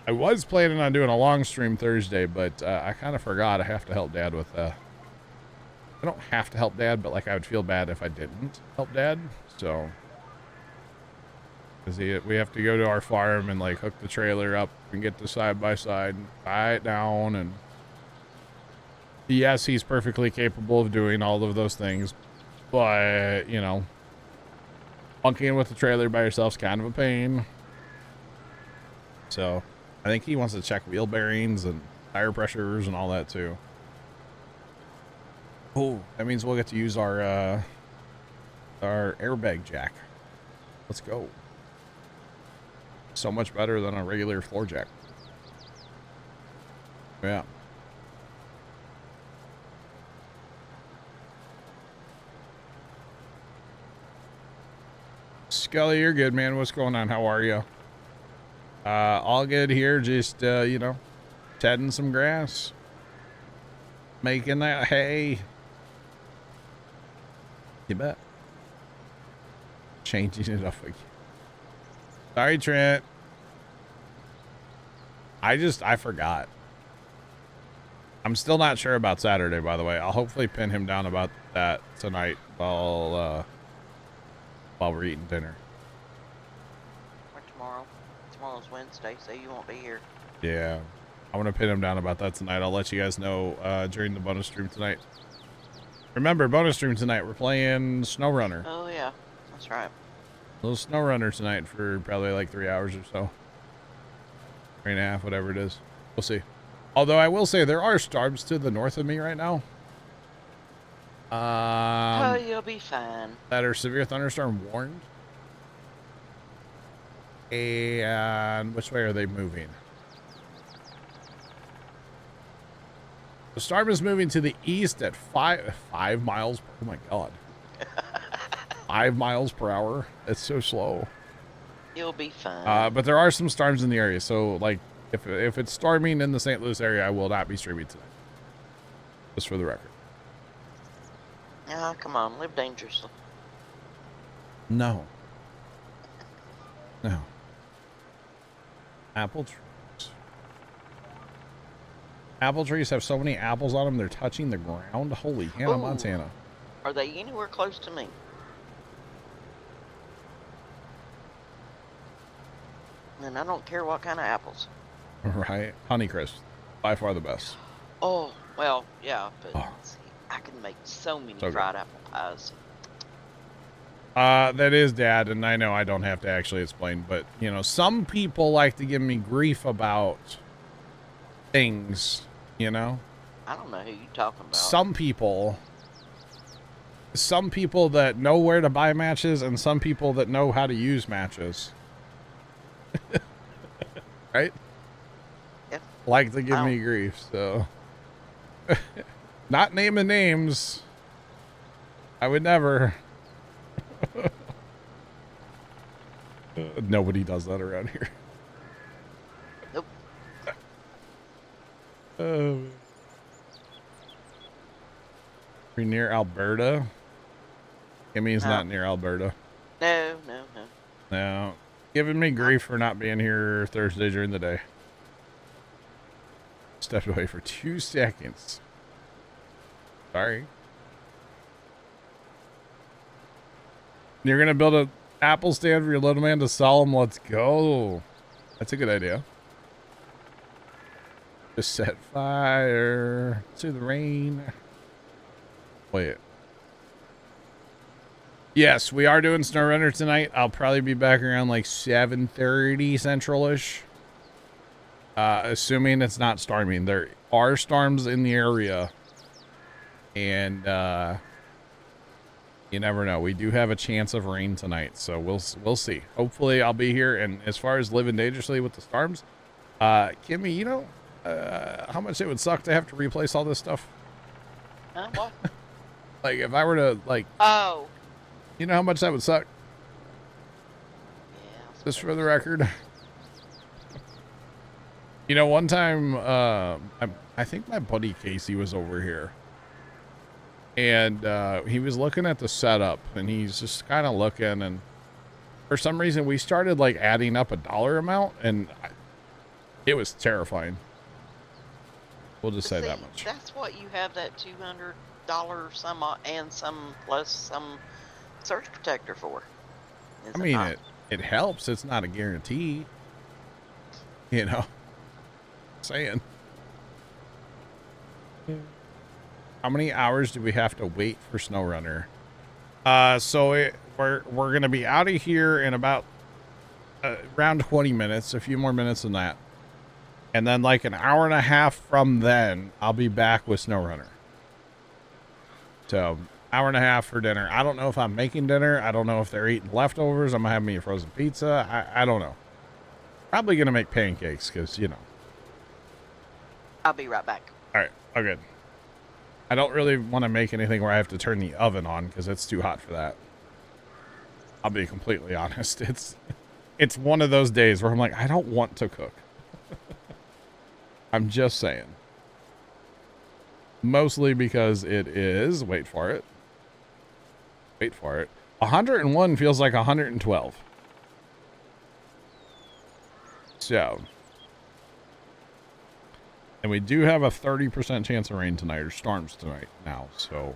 I was planning on doing a long stream Thursday, but I kind of forgot I have to help Dad with I don't have to help Dad, but like I would feel bad if I didn't help Dad. So because we have to go to our farm and like hook the trailer up and get the side by side and tie it down, and yes, he's perfectly capable of doing all of those things, but you know, bunking with the trailer by yourself is kind of a pain. So I think he wants to check wheel bearings and tire pressures and all that too. Oh, that means we'll get to use our airbag jack. Let's go. So much better than a regular floor jack. Yeah. Scully, you're good, man. What's going on? How are you? All good here. Just, you know, shedding some grass. Making that hay. You bet. Changing it up again. Sorry, Trent. I forgot. I'm still not sure about Saturday, by the way. I'll hopefully pin him down about that tonight while we're eating dinner. Or tomorrow. Tomorrow's Wednesday, so you won't be here. Yeah. I want to pin him down about that tonight. I'll let you guys know during the bonus stream tonight. Remember, bonus stream tonight, we're playing SnowRunner. Oh, yeah. That's right. A little SnowRunner tonight for probably like 3 hours or so. 3.5, whatever it is. We'll see. Although I will say there are storms to the north of me right now. Oh, you'll be fine. That are severe thunderstorm warned. And which way are they moving? The storm is moving to the east at 5 miles. Oh my God. 5 miles per hour. It's so slow. You'll be fine. But there are some storms in the area. So like if it's storming in the St. Louis area, I will not be streaming tonight. Just for the record. Ah, come on. Live dangerously. No. No. Apple trees. Apple trees have so many apples on them, they're touching the ground. Holy Hannah Ooh. Montana. Are they anywhere close to me? And I don't care what kind of apples. Right? Honeycrisp. By far the best. Oh, well, yeah, but Oh. see, I can make so many So good. fried apple pies. That is Dad, and I know I don't have to actually explain, but, you know, some people like to give me grief about things, you know? I don't know who you talking about. Some people that know where to buy matches and some people that know how to use matches. Right? Yep. Like to give me grief, so. Not naming names. I would never. Nobody does that around here. Nope. Oh. You're near Alberta? Kimmy's No. not near Alberta. No. No. Giving me grief for not being here Thursday during the day. Stepped away for 2 seconds. Sorry. You're going to build a apple stand for your little man to sell them? Let's go. That's a good idea. Just set fire to the rain. Wait. Yes, we are doing SnowRunner tonight. I'll probably be back around like 7:30 Central-ish. Assuming it's not storming. There are storms in the area. And you never know. We do have a chance of rain tonight, so we'll see. Hopefully I'll be here. And as far as living dangerously with the storms, Kimmy, you know how much it would suck to have to replace all this stuff? Huh? What? Like if I were to like, Oh. you know how much that would suck? Yeah. Just for the record. You know, one time, I think my buddy Casey was over here. And he was looking at the setup, and he's just kind of looking, and for some reason we started like adding up a dollar amount, and it was terrifying. We'll just say that much. That's what you have that $200 some and some plus some surge protector for. I mean, it helps. It's not a guarantee. You know, saying. How many hours do we have to wait for SnowRunner? So we're gonna be out of here in about around 20 minutes, a few more minutes than that, and then like an hour and a half from then, I'll be back with SnowRunner. So hour and a half for dinner. I don't know if I'm making dinner. I don't know if they're eating leftovers. I'm gonna have me a frozen pizza. I don't know. Probably gonna make pancakes because you know. I'll be right back. All right. Oh, good. I don't really want to make anything where I have to turn the oven on because it's too hot for that. I'll be completely honest. It's one of those days where I'm like, I don't want to cook. I'm just saying. Mostly because it is, wait for it. 101 feels like 112. So. And we do have a 30% chance of rain tonight, or storms tonight now. So,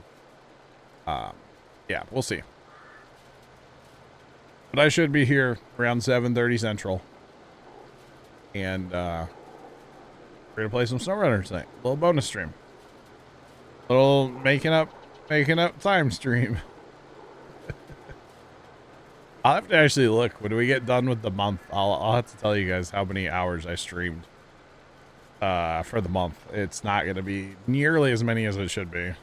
yeah, we'll see. But I should be here around 7:30 Central. And we're going to play some SnowRunner tonight. A little bonus stream. A little making up time stream. I'll have to actually look. When we get done with the month, I'll have to tell you guys how many hours I streamed. For the month. It's not going to be nearly as many as it should be.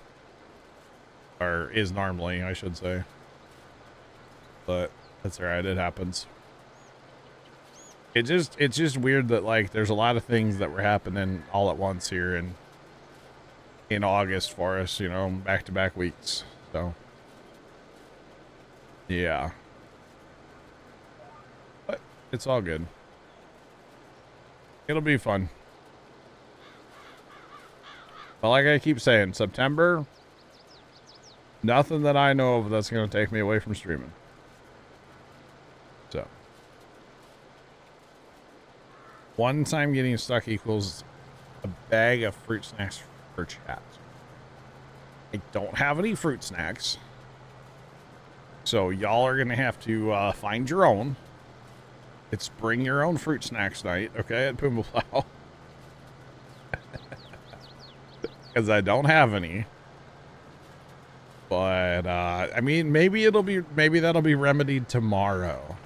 Or is normally, I should say. But that's alright, it happens. It's just weird that like there's a lot of things that were happening all at once here in August for us, you know, back-to-back weeks. So yeah. But it's all good. It'll be fun. But like I keep saying, September, nothing that I know of that's going to take me away from streaming. So. One time getting stuck equals a bag of fruit snacks for chat. I don't have any fruit snacks. So y'all are going to have to find your own. It's bring your own fruit snacks night, okay, at Puma Plow. Because I don't have any. But I mean, maybe that'll be remedied tomorrow.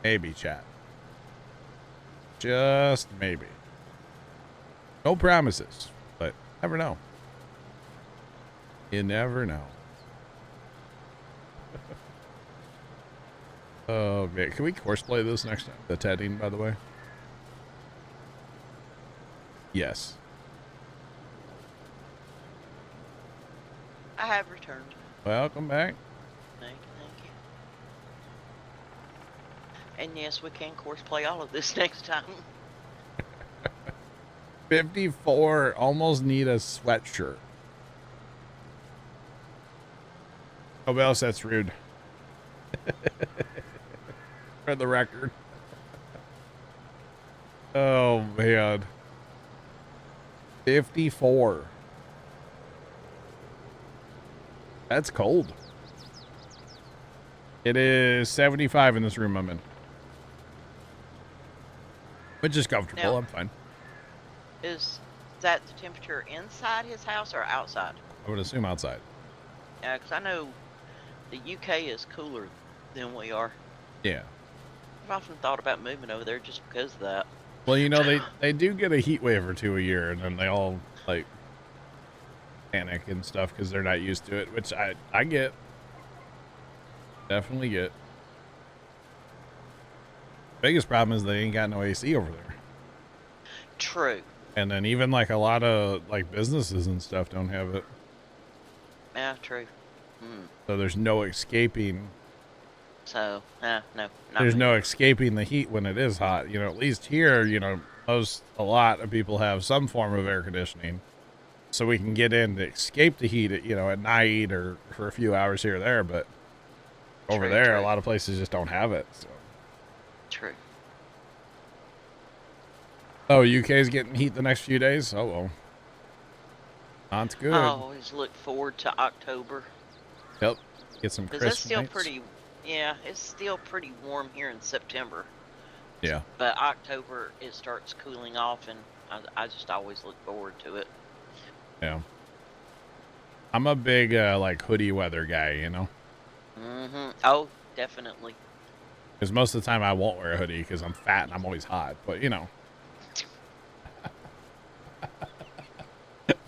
Maybe, chat. Just maybe. No promises, but never know. You never know. Okay, can we course play this next time? The Tedding, by the way. Yes. I have returned. Welcome back. Thank you. And yes, we can course play all of this next time. 54. Almost need a sweatshirt. Oh, else that's rude. For the record. Oh, man. 54. That's cold. It is 75 in this room I'm in. Which is comfortable. Now, I'm fine. Is that the temperature inside his house or outside? I would assume outside. Yeah, 'cause I know the UK is cooler than we are. Yeah. I've often thought about moving over there just because of that. Well, they do get a heat wave or two a year, and then they all like panic and stuff because they're not used to it, which I get. Definitely get. Biggest problem is they ain't got no AC over there. True. And then even like a lot of like businesses and stuff don't have it. Yeah, true. Hmm. So there's no escaping. So, no, not There's me. no escaping the heat when it is hot. You know, at least here, you know, a lot of people have some form of air conditioning. So we can get in to escape the heat, you know, at night or for a few hours here or there. But over True, there, true. a lot of places just don't have it. So. True. Oh, UK's getting heat the next few days? Oh, well. That's good. I always look forward to October. Yep. Get some Because crisp it's still nights. pretty, yeah, it's still pretty warm here in September. Yeah. But October, it starts cooling off, and I just always look forward to it. Yeah. I'm a big, like, hoodie weather guy, you know? Mm-hmm. Oh, definitely. Because most of the time I won't wear a hoodie because I'm fat and I'm always hot. But, you know.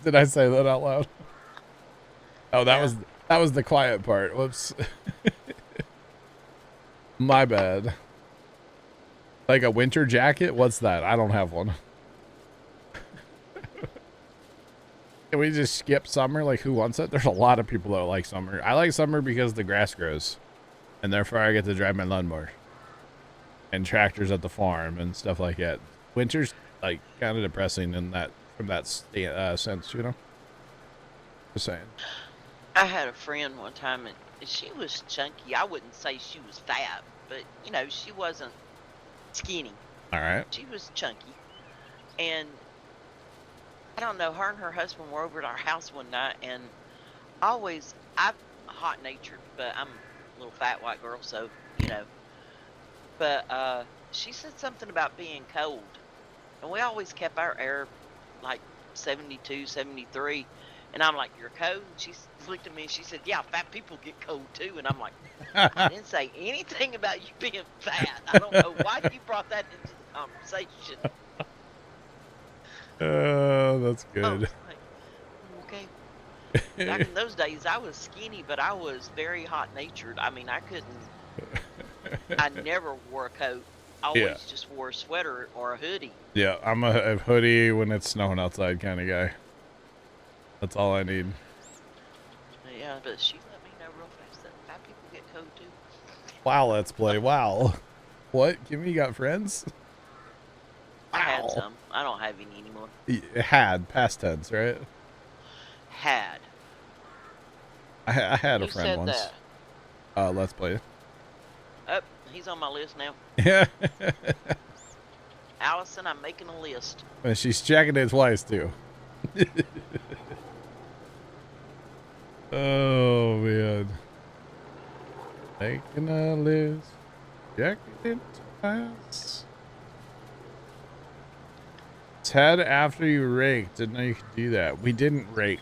Did I say that out loud? Oh, that was the quiet part. Whoops. My bad. Like a winter jacket? What's that? I don't have one. Can we just skip summer? Like, who wants it? There's a lot of people that like summer. I like summer because the grass grows. And therefore I get to drive my lawnmower. And tractors at the farm and stuff like that. Winter's, like, kind of depressing in that, from that sense, you know? Just saying. I had a friend one time, and she was chunky. I wouldn't say she was fat, but, you know, she wasn't skinny. All right. She was chunky. And I don't know, her and her husband were over at our house one night, and I'm hot-natured, but I'm a little fat white girl, so, you know. But she said something about being cold. And we always kept our air like 72, 73. And I'm like, you're cold? And she looked at me and she said, yeah, fat people get cold too. And I'm like, I didn't say anything about you being fat. I don't know why you brought that into the conversation. That's I good. was like, okay. Back in those days, I was skinny, but I was very hot-natured. I mean, I never wore a coat. I always just wore a sweater or a hoodie. Yeah, I'm a hoodie when it's snowing outside kind of guy. That's all I need. Yeah, but she let me know real fast that fat people get cold too. Wow, let's play. Wow. What? Kimmy got friends? I had Wow. some. I don't have any anymore. It had, past tense, right? Had. I had a Who friend said once. that? Let's play. Oh, he's on my list now. Yeah. Allison, I'm making a list. And she's checking it twice, too. Oh, man. Making a list. Checking it twice. Ted, after you raked, didn't know you could do that. We didn't rake.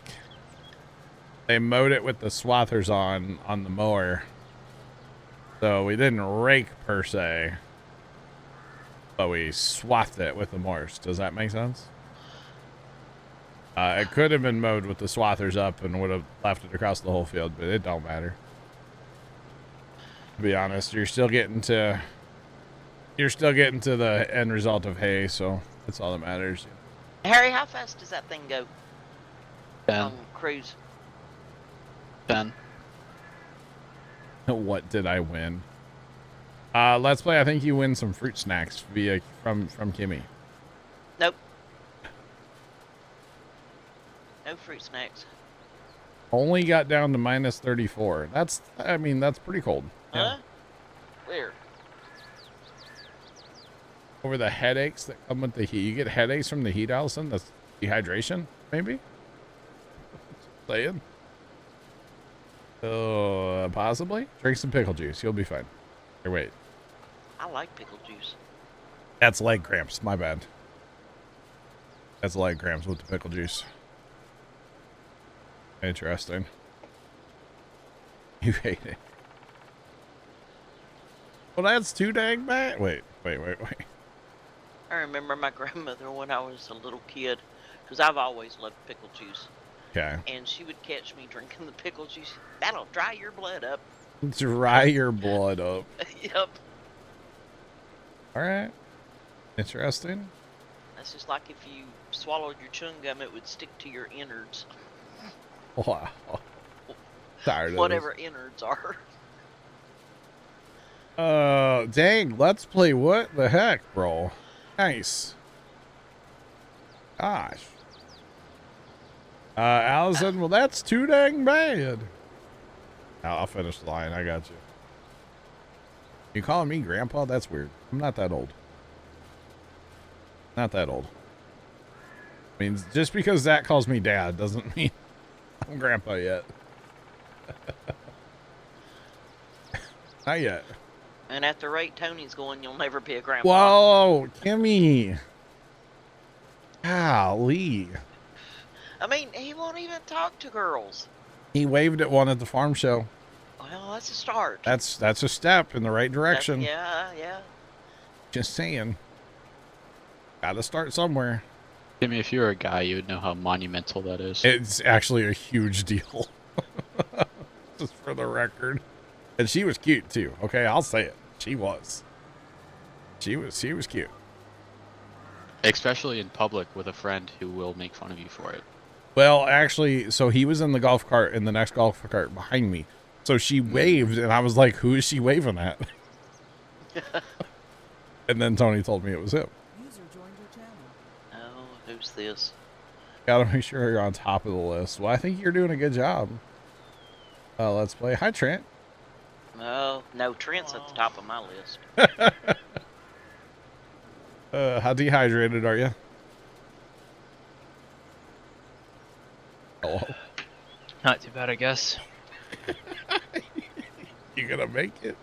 They mowed it with the swathers on the mower. So we didn't rake per se. But we swathed it with the mowers. Does that make sense? It could have been mowed with the swathers up and would have left it across the whole field, but it don't matter. To be honest, you're still getting to the end result of hay, so that's all that matters. Harry, how fast does that thing go 10. on cruise? 10. What did I win? Let's play. I think you win some fruit snacks from Kimmy. Nope. No fruit snacks. Only got down to minus 34. That's pretty cold. Huh? Where? Over the headaches that come with the heat. You get headaches from the heat, Allison? That's dehydration, maybe? Saying. Possibly. Drink some pickle juice. You'll be fine. Here, wait. I like pickle juice. That's leg cramps. My bad. That's leg cramps with the pickle juice. Interesting. You hate it. Well, that's too dang bad. Wait. I remember my grandmother when I was a little kid, because I've always loved pickle juice. Okay. And she would catch me drinking the pickle juice. That'll dry your blood up. Dry your blood up. Yep. All right. Interesting. That's just like if you swallowed your chewing gum, it would stick to your innards. Wow. Tired of Whatever innards are. Dang. Let's play what the heck, bro. Nice. Gosh. Allison, well, that's too dang bad. I'll finish the line. I got you. You calling me grandpa? That's weird. I'm not that old. Not that old. I mean, just because Zach calls me dad doesn't mean I'm grandpa yet. Not yet. And at the rate Tony's going, you'll never be a grandpa. Whoa, Kimmy. Golly. I mean, he won't even talk to girls. He waved at one at the farm show. Well, that's a start. That's a step in the right direction. Yeah. Just saying. Gotta start somewhere. Timmy, if you were a guy, you would know how monumental that is. It's actually a huge deal. Just for the record. And she was cute too. Okay, I'll say it. She was. She was cute. Especially in public with a friend who will make fun of you for it. Well, actually, so he was in the golf cart, in the next golf cart behind me. So she waved, and I was like, who is she waving at? And then Tony told me it was him. User joined your channel. Oh, who's this? Gotta make sure you're on top of the list. Well, I think you're doing a good job. Let's play. Hi, Trent. Oh, no, Trent's at the top of my list. How dehydrated are you? Hello? Not too bad, I guess. You gonna make it?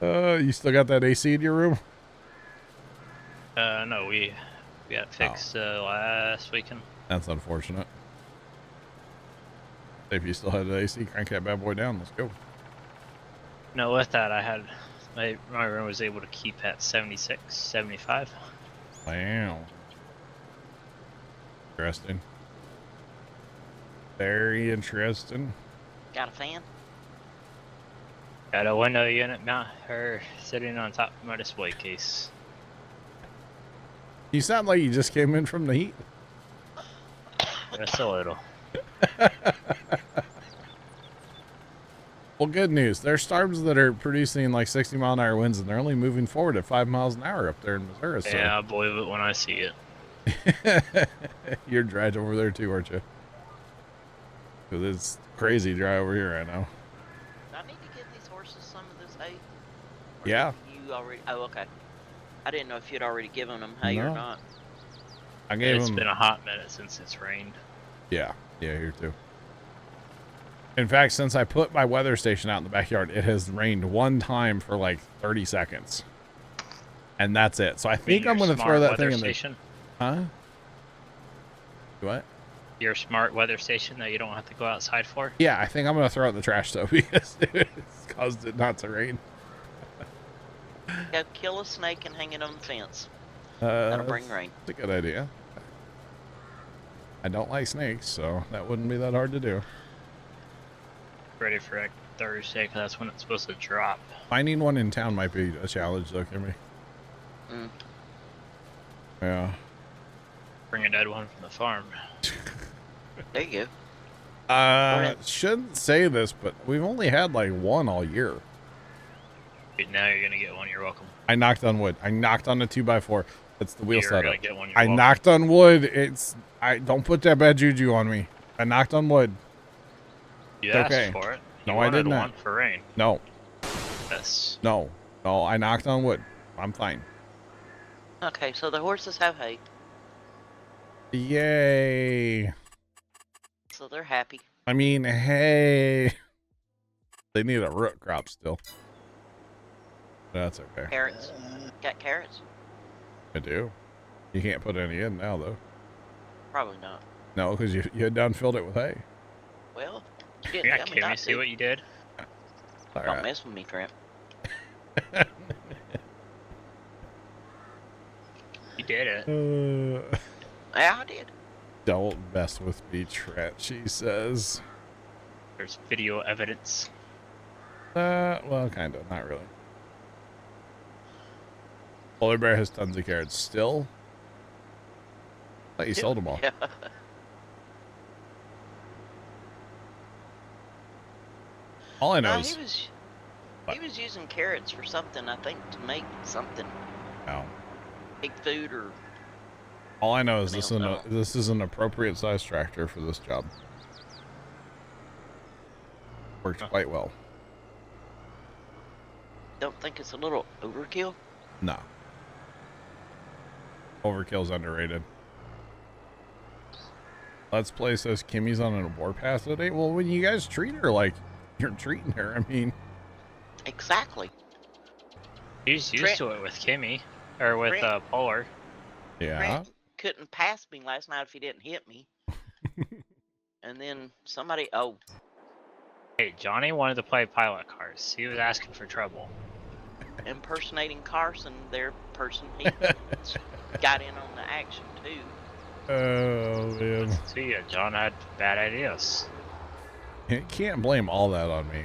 You still got that AC in your room? No, we got fixed last weekend. That's unfortunate. If you still had the AC, crank that bad boy down. Let's go. No, with that, I had my room was able to keep at 76, 75. Wow. Interesting. Very interesting. Got a fan? Got a window unit mount her sitting on top of my display case. You sound like you just came in from the heat. Just a little. Well, good news. There's storms that are producing like 60-mile-an-hour winds, and they're only moving forward at 5 miles an hour up there in Missouri. So. Yeah, I'll believe it when I see it. You're dry over there too, aren't you? Because it's crazy dry over here right now. Do I need to give these horses some of this hay? Or Yeah. You already? Oh, okay. I didn't know if you'd already given them hay or No. not. I gave It's them. been a hot minute since it's rained. Yeah, here too. In fact, since I put my weather station out in the backyard, it has rained one time for like 30 seconds. And that's it. So I think I'm going to throw that thing in there. Huh? What? Your smart weather station that you don't have to go outside for? Yeah, I think I'm going to throw it in the trash though because it's caused it not to rain. Go kill a snake and hang it on the fence. That'll bring rain. That's a good idea. I don't like snakes, so that wouldn't be that hard to do. Ready for Thursday, because that's when it's supposed to drop. Finding one in town might be a challenge, though, Kimmy. Mm. Yeah. Bring a dead one from the farm. There you go. Shouldn't say this, but we've only had like one all year. Now you're gonna get one. You're welcome. I knocked on wood. I knocked on the 2x4. It's the wheel You're setup. gonna get one. You're I welcome. knocked on wood. I don't put that bad juju on me. I knocked on wood. You It's asked okay. for it. No, You I wanted did not. one for rain. No, Yes. no, I knocked on wood. I'm fine. Okay, so the horses have hay, Yay. so they're happy. I mean, hey. They need a root crop still. That's okay. Carrots. Got carrots? I do. You can't put any in now, though. Probably not. No, because you had done filled it with hay. Well, you didn't Yeah, tell me Kimmy, not see to. what you did? All Don't right. mess with me, Trent. You did it. Yeah, I did. Don't mess with me, Trent, she says. There's video evidence. Well, kind of. Not really. Polar Bear has tons of carrots still. I thought you sold them all. Yeah. All I know No, is... he was using carrots for something, I think, to make something. No. Big food or... All I know is Something else, this is an appropriate size tractor for this job. Works quite well. Don't think it's a little overkill? No. Overkill's underrated. Let's Play says Kimmy's on a warpath today. Well, when you guys treat her like you're treating her, I mean... Exactly. He's used Trent- to it with Kimmy. Or with Trent- Polar. Yeah. Trent couldn't pass me last night if he didn't hit me. And then somebody... Oh, Hey, Johnny wanted to play pilot cars. He was asking for trouble. impersonating Carson, their person, he got in on the action, too. Oh, man. See ya, John had bad ideas. You can't blame all that on me.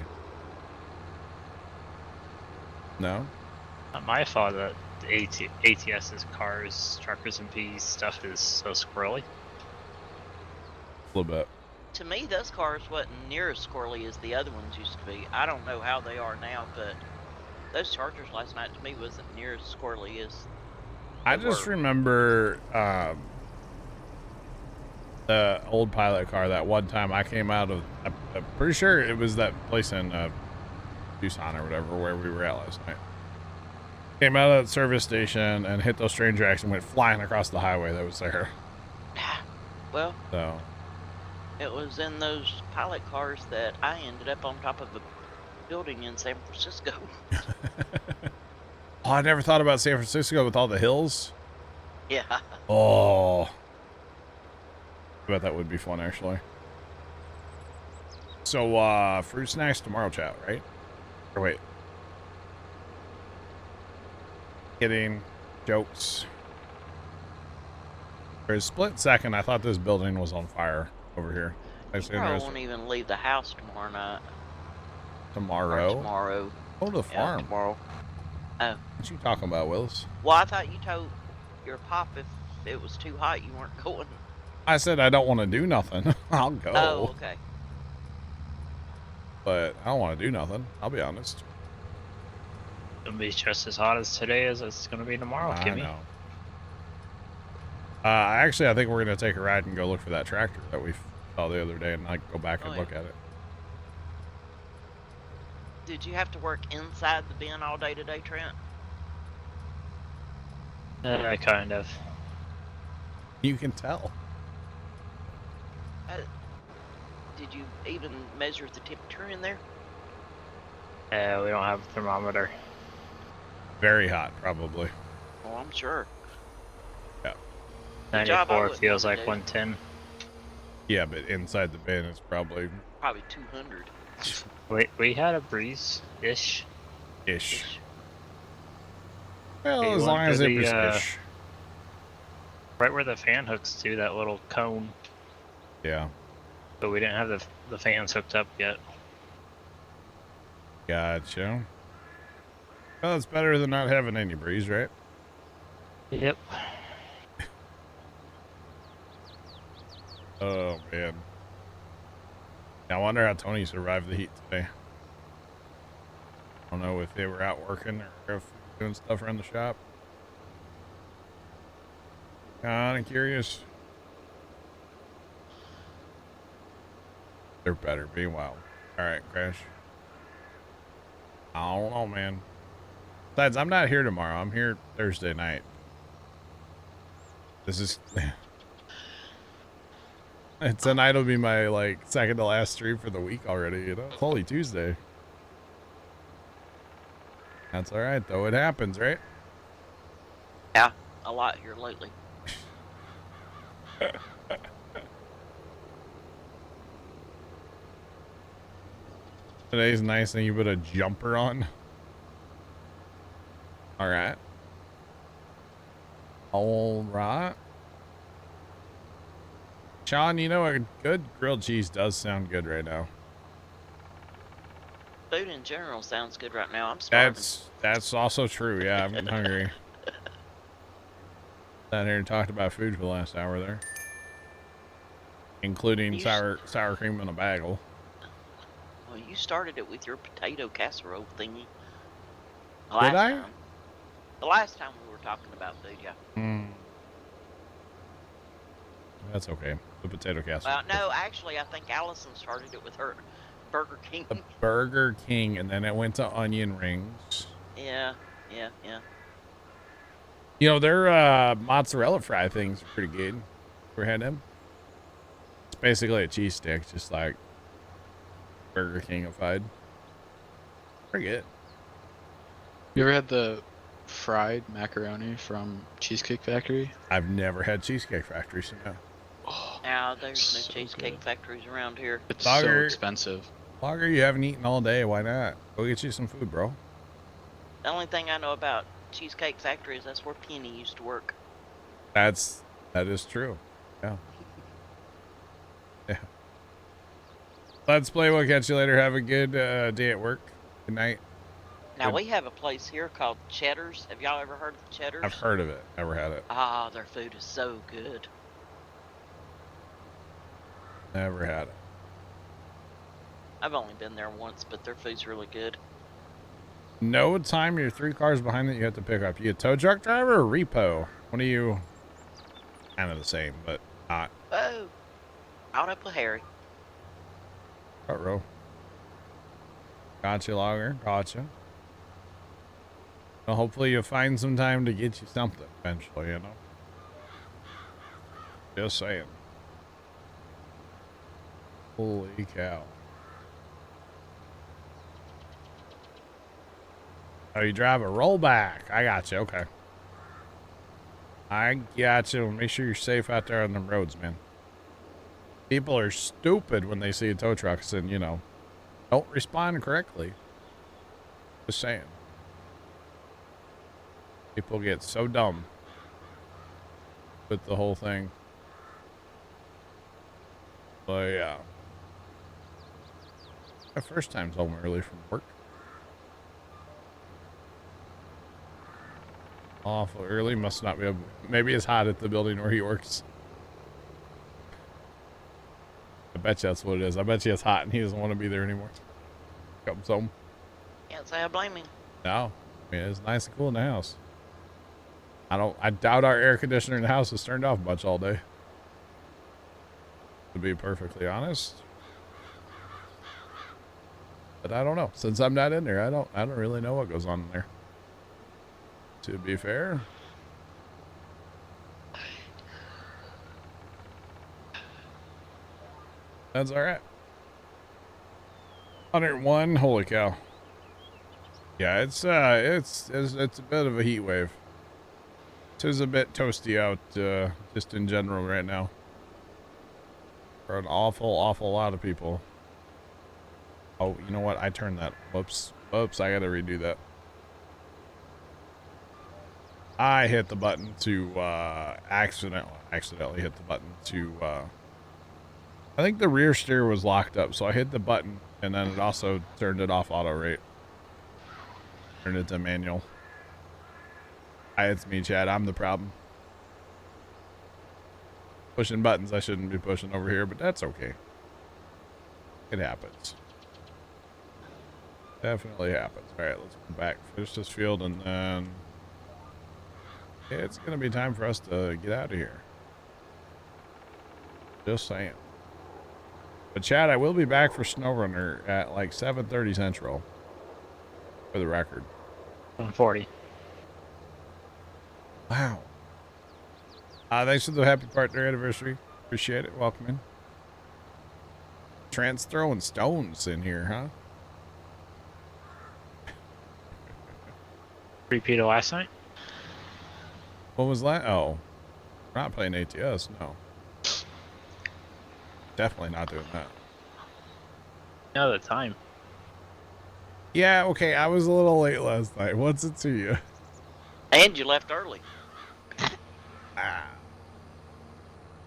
No? Not my fault that the ATS's cars, truckers, and P's stuff is so squirrely. A little bit. To me, those cars wasn't near as squirrely as the other ones used to be. I don't know how they are now, but those Chargers last night to me wasn't near as squirrely as I they just were. remember the old pilot car that one time I came out of... I'm pretty sure it was that place in Tucson or whatever where we were at last night. Came out of that service station and hit those train tracks and went flying across the highway that was there. Well, So... it was in those pilot cars that I ended up on top of a building in San Francisco. Oh, I never thought about San Francisco with all the hills. Yeah. Oh. I bet that would be fun, actually. So, fruit snacks tomorrow, chat, right? Or wait. Kidding. Jokes. For a split second, I thought this building was on fire over here. I probably won't even leave the house tomorrow night. Or Tomorrow? tomorrow. Go to the Yeah, farm. tomorrow. Oh. What you talking about, Willis? Well, I thought you told your pop if it was too hot you weren't going. I said I don't want to do nothing. I'll go. Oh, okay. But I don't want to do nothing. I'll be honest. It'll be just as hot as today as it's going to be tomorrow, I Kimmy. know. Actually, I think we're going to take a ride and go look for that tractor that we saw the other day and like go back and Oh, yeah. look at it. Did you have to work inside the bin all day today, Trent? Kind of. You can tell. Did you even measure the temperature in there? We don't have a thermometer. Very hot, probably. Oh, I'm sure. Yeah. Good job, I 94 wouldn't feels wanna like do. 110. Yeah, but inside the bin, it's probably Probably 200. We had a breeze-ish. ish. Well, Hey, you as long want as to it was the, ish. Right where the fan hooks to, that little cone. Yeah. But we didn't have the fans hooked up yet. Gotcha. Well, it's better than not having any breeze, right? Yep. Oh, man. I wonder how Tony survived the heat today. I don't know if they were out working or if doing stuff around the shop. Kinda curious. They're better being wild. Alright, Crash. I don't know, man. Besides, I'm not here tomorrow. I'm here Thursday night. This is... Tonight will be my, like, second to last stream for the week already, you know? It's only Tuesday. That's alright, though. It happens, right? Yeah, a lot here lately. Today's nice thing you put a jumper on. All right. All right. Sean, you know, a good grilled cheese does sound good right now. Food in general sounds good right now. I'm starving. That's also true. Yeah, I'm hungry. Sat here and talked about food for the last hour there, including You sour cream in a bagel. Well, you started it with your potato casserole thingy. Did I? Time. The last time we were talking about food, yeah. That's okay. The potato casserole. Well, no, actually, I think Allison started it with her Burger King. The Burger King, and then it went to onion rings. Yeah. You know, their mozzarella fry things are pretty good. Ever had them? It's basically a cheese stick, just like Burger King-ified. Pretty good. You ever had the fried macaroni from Cheesecake Factory? I've never had Cheesecake Factory, so no. Oh, Now, there's no so cheesecake good. factories around here. It's Lager. so expensive. Lager, you haven't eaten all day. Why not? Go get you some food, bro. The only thing I know about Cheesecake Factory is that's where Penny used to work. That is true. Yeah. Yeah. Let's play. We'll catch you later. Have a good day at work. Good night. Now, Good. we have a place here called Cheddar's. Have y'all ever heard of Cheddar's? I've heard of it. Never had it. Ah, their food is so good. Never had it. I've only been there once, but their food's really good. No time you're 3 cars behind that you have to pick up. You a tow truck driver or repo? One of you kind of the same, but not. Oh, out up with Harry. Front row. Gotcha, Logger. Gotcha. Well, hopefully you'll find some time to get you something eventually, you know? Just saying. Holy cow. Oh, you drive a rollback. I got you. Okay. I got you. Make sure you're safe out there on them roads, man. People are stupid when they see a tow truck and, you know, don't respond correctly. Just saying. People get so dumb with the whole thing. But yeah. My first time's home early from work. Awful early. Must not be able. Maybe it's hot at the building where he works. I bet you that's what it is. I bet you it's hot and he doesn't want to be there anymore. Comes home. Can't say I blame him. No. I mean, it's nice and cool in the house. I doubt our air conditioner in the house is turned off much all day. To be perfectly honest. But I don't know. Since I'm not in there, I don't really know what goes on in there. To be fair. That's all right. 101. Holy cow. Yeah, it's a bit of a heat wave. It is a bit toasty out, just in general right now. For an awful lot of people. Oh, you know what? I turned that. Whoops. Whoops, I gotta redo that. I hit the button to, accidentally hit the button to, I think the rear steer was locked up, so I hit the button, and then it also turned it off auto rate. Turned it to manual. Hi, it's me, Chad. I'm the problem. Pushing buttons I shouldn't be pushing over here, but that's okay. It happens. Definitely happens. Alright, let's go back. Finish this field, and then it's going to be time for us to get out of here. Just saying. But Chad, I will be back for SnowRunner at like 7:30 Central. For the record. 140. Wow. Thanks for the happy partner anniversary. Appreciate it. Welcome in. Trent's throwing stones in here, huh? Repeat of last night? What was that? Oh. We're not playing ATS, no. Definitely not doing that. No, the time. Yeah, okay, I was a little late last night. What's it to you? And you left early. Ah.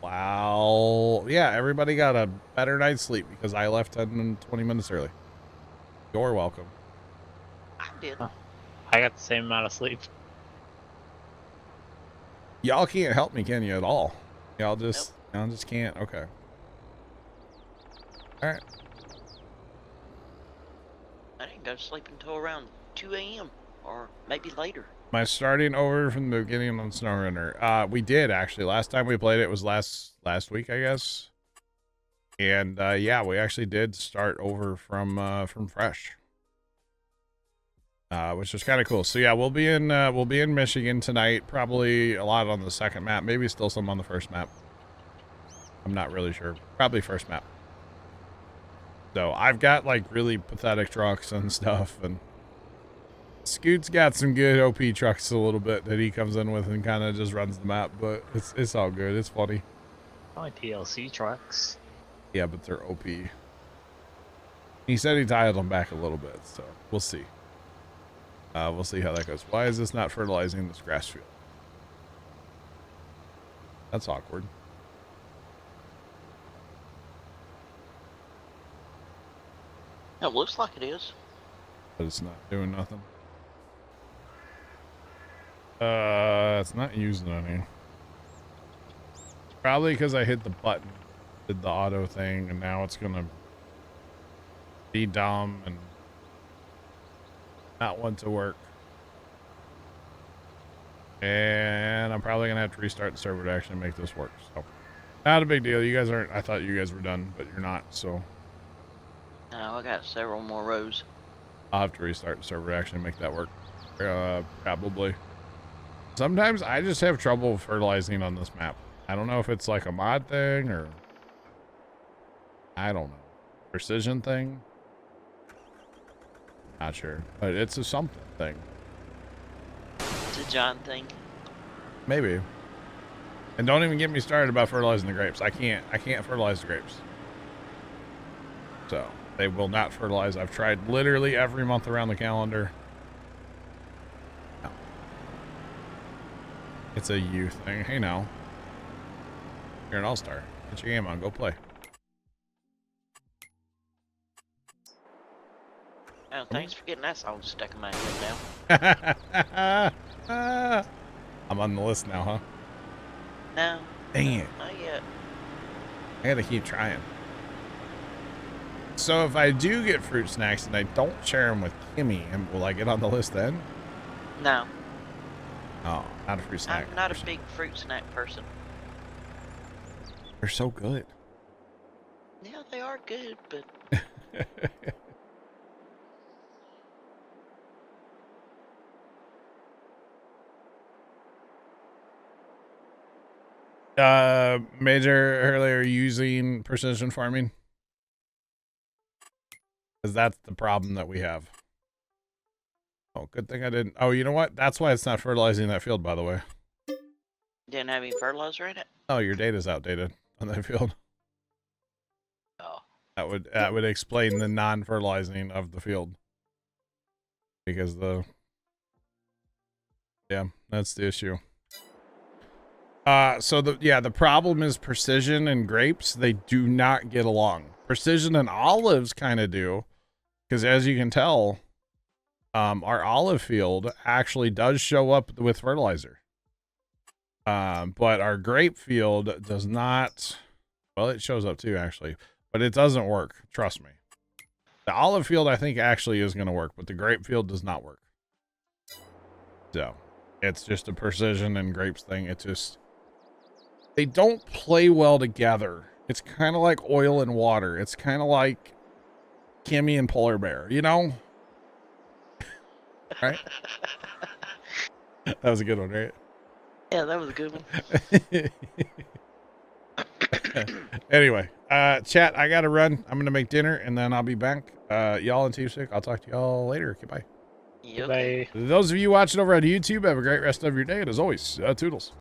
Wow. Yeah, everybody got a better night's sleep because I left 10 and 20 minutes early. You're welcome. I did. Huh. I got the same amount of sleep. Y'all can't help me, can you, at all? Y'all just, y'all just can't. Okay. All right. I didn't go to sleep until around 2 a.m. or maybe later. Am I starting over from the beginning on SnowRunner? We did actually. Last time we played it was last week, I guess. And yeah, we actually did start over from fresh. Which was kind of cool. So yeah, we'll be in Michigan tonight. Probably a lot on the second map, maybe still some on the first map. I'm not really sure. Probably first map. So I've got like really pathetic trucks and stuff, and Scoot's got some good OP trucks a little bit that he comes in with and kind of just runs the map, but it's all good. It's funny. Only TLC trucks. Yeah, but they're OP. He said he dialed them back a little bit, so we'll see. We'll see how that goes. Why is this not fertilizing this grass field? That's awkward. It looks like it is. But it's not doing nothing. It's not using any. Probably because I hit the button, did the auto thing, and now it's gonna be dumb and not want to work. And I'm probably gonna have to restart the server to actually make this work. So, not a big deal. You guys aren't. I thought you guys were done, but you're not. So, No, I got several more rows. I'll have to restart the server to actually make that work. Probably. Sometimes I just have trouble fertilizing on this map. I don't know if it's like a mod thing or I don't know. Precision thing? Not sure. But it's a something thing. It's a John thing. Maybe. And don't even get me started about fertilizing the grapes. I can't fertilize the grapes. So they will not fertilize. I've tried literally every month around the calendar. No. It's a you thing. Hey now. You're an all-star. Get your game on. Go play. Oh, thanks for getting that song stuck in my head now. I'm on the list now, huh? No. Dang it. Not yet. I gotta keep trying. So if I do get fruit snacks and I don't share them with Kimmy, will I get on the list then? No. Oh, not a fruit snack. I'm not a big fruit snack person. They're so good. Yeah, they are good, but Major earlier using precision farming. Because that's the problem that we have. Oh, good thing I didn't. Oh, you know what? That's why it's not fertilizing that field, by the way. didn't have any fertilizer in it. Oh, your data's outdated on that field. Oh. That would explain the non-fertilizing of the field. Because yeah, that's the issue. So the problem is precision and grapes, they do not get along. Precision and olives kind of do, because as you can tell, our olive field actually does show up with fertilizer. But our grape field does not. Well, it shows up too, actually, but it doesn't work. Trust me. The olive field, I think, actually is going to work, but the grape field does not work. So it's just a precision and grapes thing. It just, they don't play well together. It's kind of like oil and water. It's kind of like Kimmy and Polar Bear, you know? Right? That was a good one, right? Yeah, that was a good one. Anyway, chat, I gotta run. I'm gonna make dinner and then I'll be back. Y'all in Teamstick, I'll talk to y'all later. Goodbye. Yep. Bye. Those of you watching over on YouTube, have a great rest of your day, and as always, toodles.